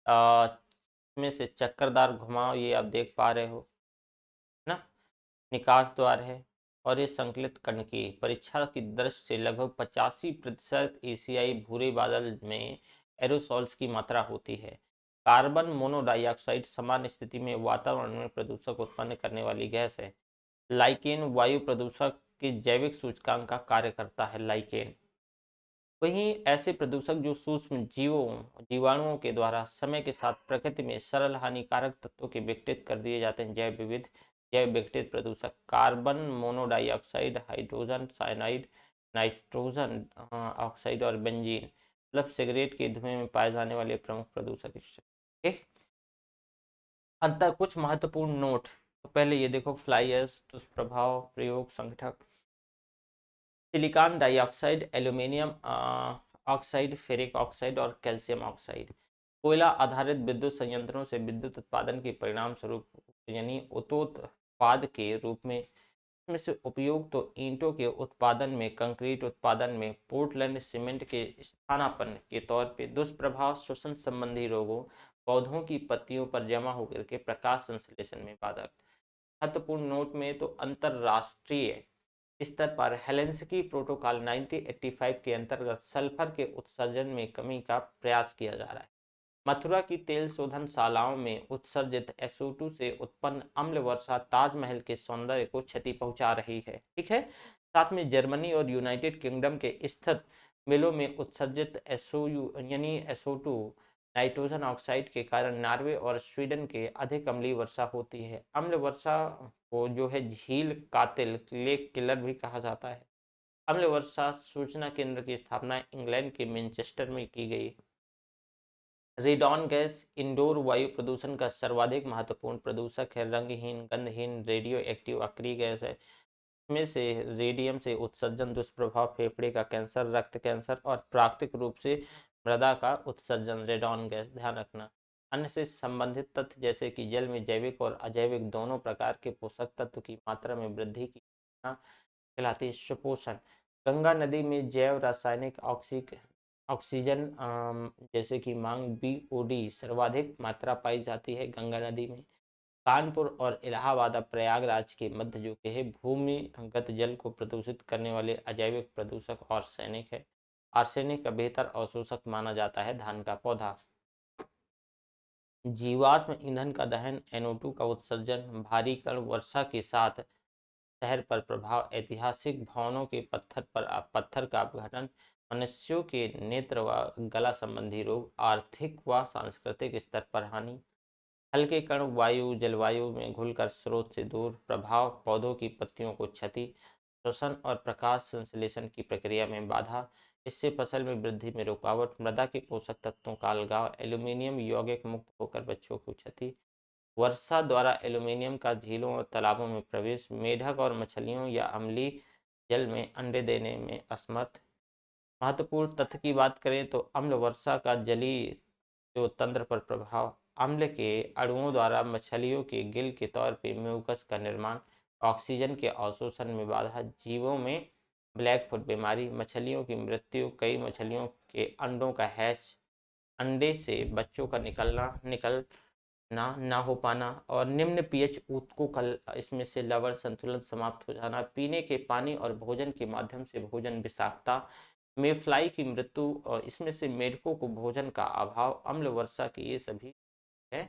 इसमें से चक्करदार घुमाव, ये आप देख पा रहे हो ना। निकास द्वार है और ये संकलित कण की परीक्षा की दृष्टि से लगभग 85% एशियाई भूरे बादल में एरोसॉल्स की मात्रा होती है। कार्बन मोनोडाइऑक्साइड सामान्य स्थिति में वातावरण में प्रदूषक उत्पन्न करने वाली गैस है। लाइकेन वायु प्रदूषक के जैविक सूचकांक का कार्य करता है। लाइकेन वहीं ऐसे प्रदूषक जो सूक्ष्म जीवाणुओं के द्वारा समय के साथ प्रकृति में सरल हानिकारक तत्वों के विघटित कर दिए जाते हैं। जैव विघटित प्रदूषक, carbon monodioxide, hydrogen cyanide, nitrogen oxide और बेंजीन, मतलब सिगरेट के धुएं में पाए जाने वाले प्रमुख प्रदूषक। अंतर, कुछ महत्वपूर्ण नोट। तो पहले ये देखो, फ्लाई ऐश, दुष्प्रभाव, प्रयोग, संगठक। Silicon dioxide, aluminium oxide, ferric oxide और कैल्शियम ऑक्साइड। कोयला आधारित विद्युत संयंत्रों से विद्युत उत्पादन के परिणाम स्वरूप यानी उतोत्पाद के रूप में इसमें से उपयोग तो ईंटों के उत्पादन में, कंक्रीट उत्पादन में, पोर्टलैंड सीमेंट के स्थानापन्न के तौर पे। दुष्प्रभाव, श्वसन संबंधी रोगों, पौधों की पत्तियों पर जमा होकर के प्रकाश संश्लेषण में बाधक। महत्वपूर्ण नोट में तो अंतरराष्ट्रीय स्तर पर हेलेंसिकी प्रोटोकॉल 1985 के अंतर्गत सल्फर के उत्सर्जन में कमी का प्रयास किया जा रहा है। मथुरा की तेल शोधनशालाओं में उत्सर्जित SO2 से उत्पन्न अम्ल वर्षा ताजमहल के सौंदर्य को क्षति पहुंचा रही है। ठीक है। साथ में जर्मनी और यूनाइटेड किंगडम के स्थित मिलों में उत्सर्जित SOU यानी SO2 नाइट्रोजन ऑक्साइड के कारण नॉर्वे और स्वीडन के अधिक अम्लीय वर्षा होती है। अम्ल वर्षा को जो है झील कातिल लेक किलर भी कहा जाता है। अम्ल वर्षा सूचना केंद्र की स्थापना इंग्लैंड के मैनचेस्टर में की गई। रेडॉन गैस इंडोर वायु प्रदूषण का सर्वाधिक महत्वपूर्ण प्रदूषक है। रंगहीन, गंधहीन, रेडियो एक्टिव अक्रिय गैस है। इसमें से रेडियम से उत्सर्जन दुष्प्रभाव फेफड़े का कैंसर, रक्त कैंसर और प्राकृतिक रूप से मृदा का उत्सर्जन। रेडॉन गैस ध्यान रखना। अन्य से संबंधित तथ्य जैसे कि जल में जैविक और अजैविक दोनों प्रकार के पोषक तत्व की मात्रा में वृद्धि की कहलाती है। सुपोषण। गंगा नदी में जैव रासायनिक ऑक्सीजन जैसे कि मांग BOD सर्वाधिक मात्रा पाई जाती है गंगा नदी में। कानपुर और इलाहाबाद प्रयागराज के मध्य जो कि है भूमिगत जल को प्रदूषित करने वाले अजैविक प्रदूषक आर्सेनिक है। आर्सेनिक का बेहतर अवशोषक माना जाता है धान का पौधा। जीवाश्म ईंधन का दहन, NO2 का उत्सर्जन, भारी कण वर्षा के साथ शहर पर प्रभाव, ऐतिहासिक भवनों के पत्थर का अपघटन, मनुष्यों के नेत्र व गला संबंधी रोग, आर्थिक व सांस्कृतिक स्तर पर हानि, हल्के कण वायु जलवायु में घुलकर स्रोत से दूर प्रभाव, पौधों की पत्तियों को क्षति, श्वसन और प्रकाश संश्लेषण की प्रक्रिया में बाधा, इससे फसल में वृद्धि में रुकावट, मृदा के पोषक तत्वों का अलगाव, एल्यूमिनियम यौगिक मुक्त होकर बच्चों को क्षति, वर्षा द्वारा एल्यूमीनियम का झीलों और तालाबों में प्रवेश, मेढक और मछलियों या अम्लीय जल में अंडे देने में असमर्थ। महत्वपूर्ण तथ्य की बात करें तो अम्ल वर्षा का जलीय जो तंत्र पर प्रभाव, अम्ल के अणुओं द्वारा मछलियों के गिल के तौर पर म्यूकस का निर्माण, ऑक्सीजन के अवशोषण में बाधा, जीवों में ब्लैक फुट बीमारी, मछलियों की मृत्यु, कई मछलियों के अंडों का हैच, अंडे से बच्चों का निकल ना हो पाना और निम्न पीएच ऊतकों का इसमें से लवण संतुलन समाप्त हो जाना, पीने के पानी और भोजन के माध्यम से भोजन विषाक्तता, मेफ्लाई की मृत्यु और इसमें से मेढकों को भोजन का अभाव, अम्ल वर्षा के ये सभी है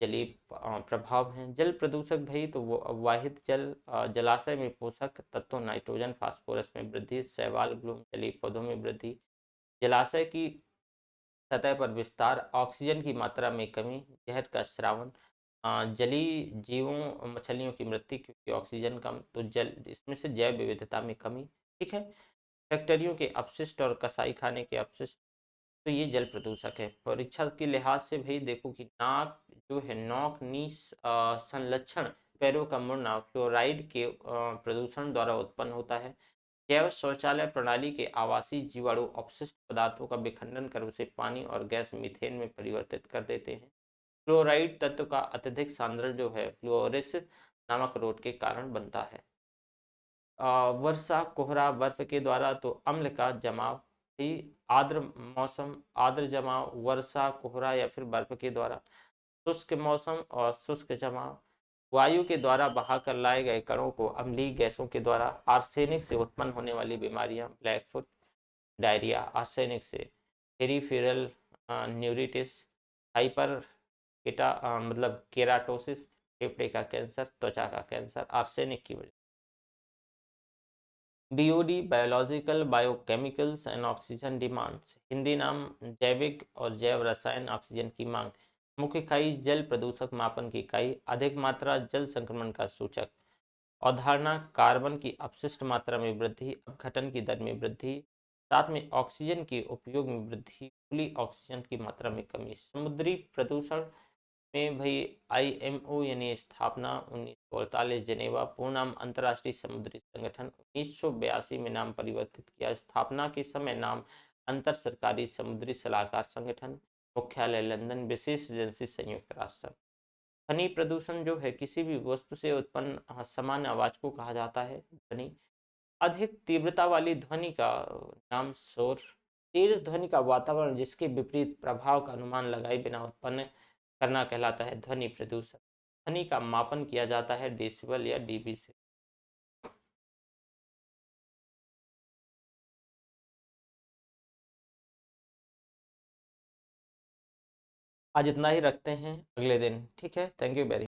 जलीय प्रभाव हैं। जल प्रदूषक भाई तो वाहित जलाशय में पोषक तत्वों नाइट्रोजन फास्फोरस में वृद्धि, शैवाल ब्लूम जलीय पौधों में वृद्धि, जलाशय की सतह पर विस्तार, ऑक्सीजन की मात्रा में कमी, जहर का श्रावण, जलीय जीवों मछलियों की मृत्यु क्योंकि ऑक्सीजन कम, तो जल इसमें से जैव विविधता में कमी। ठीक है। फैक्ट्रियों के अपशिष्ट और कसाई खाने के अपशिष्ट, तो ये जल प्रदूषक है। परीक्षा के लिहाज से भाई देखो कि नाक जो है नोक नीस संलक्षण पैरों का मुड़ना फ्लोराइड के प्रदूषण द्वारा उत्पन्न होता है। जैव शौचालय प्रणाली के आवासीय जीवाणु अपशिष्ट पदार्थों का विखंडन कर उसे पानी और गैस मीथेन में परिवर्तित कर देते हैं। फ्लोराइड तत्व का अत्यधिक सांद्रण जो है फ्लोरेस नामक रोग के कारण बनता है। वर्षा कोहरा बर्फ के द्वारा तो अम्ल का जमाव ही आर्द्र मौसम, आर्द्र जमाव, वर्षा कोहरा या फिर बर्फ के द्वारा, शुष्क मौसम और शुष्क जमाव, वायु के द्वारा बहाकर लाए गए कणों को अम्लीय गैसों के द्वारा, आर्सेनिक से उत्पन्न होने वाली बीमारियां, ब्लैकफुट, डायरिया आर्सेनिक से, पेरिफेरल न्यूरिटिस, हाइपर मतलब केराटोसिस, फेफड़े का कैंसर, त्वचा का कैंसर आर्सेनिक की वजह। BOD biological biochemicals and oxygen demands, Hindi नाम जैविक और जैव रसायन ऑक्सीजन की मांग। मुख्य इकाई जल प्रदूषक मापन की इकाई, अधिक मात्रा जल संक्रमण का सूचक। अवधारणा कार्बन की अपशिष्ट मात्रा में वृद्धि, अपघटन की दर में वृद्धि, साथ में ऑक्सीजन के उपयोग में वृद्धि, खुली ऑक्सीजन की मात्रा में कमी। समुद्री प्रदूषण में भाई IMO यानी स्थापना 1948, जेनेवा पूर्ण नाम अंतर्राष्ट्रीय समुद्री संगठन, 1982 में नाम परिवर्तित किया, स्थापना के समय नाम अंतर सरकारी समुद्री सलाहकार संगठन, मुख्यालय लंदन, विशेष एजेंसी संयुक्त राष्ट्र। ध्वनि प्रदूषण जो है किसी भी वस्तु से उत्पन्न सामान्य आवाज को कहा जाता है ध्वनि। अधिक तीव्रता वाली ध्वनि का नाम शोर। तेज ध्वनि का वातावरण जिसके विपरीत प्रभाव का अनुमान लगाए बिना उत्पन्न करना कहलाता है ध्वनि प्रदूषण। ध्वनि का मापन किया जाता है डेसिबल या डीबी से। आज इतना ही रखते हैं, अगले दिन ठीक है। Thank you very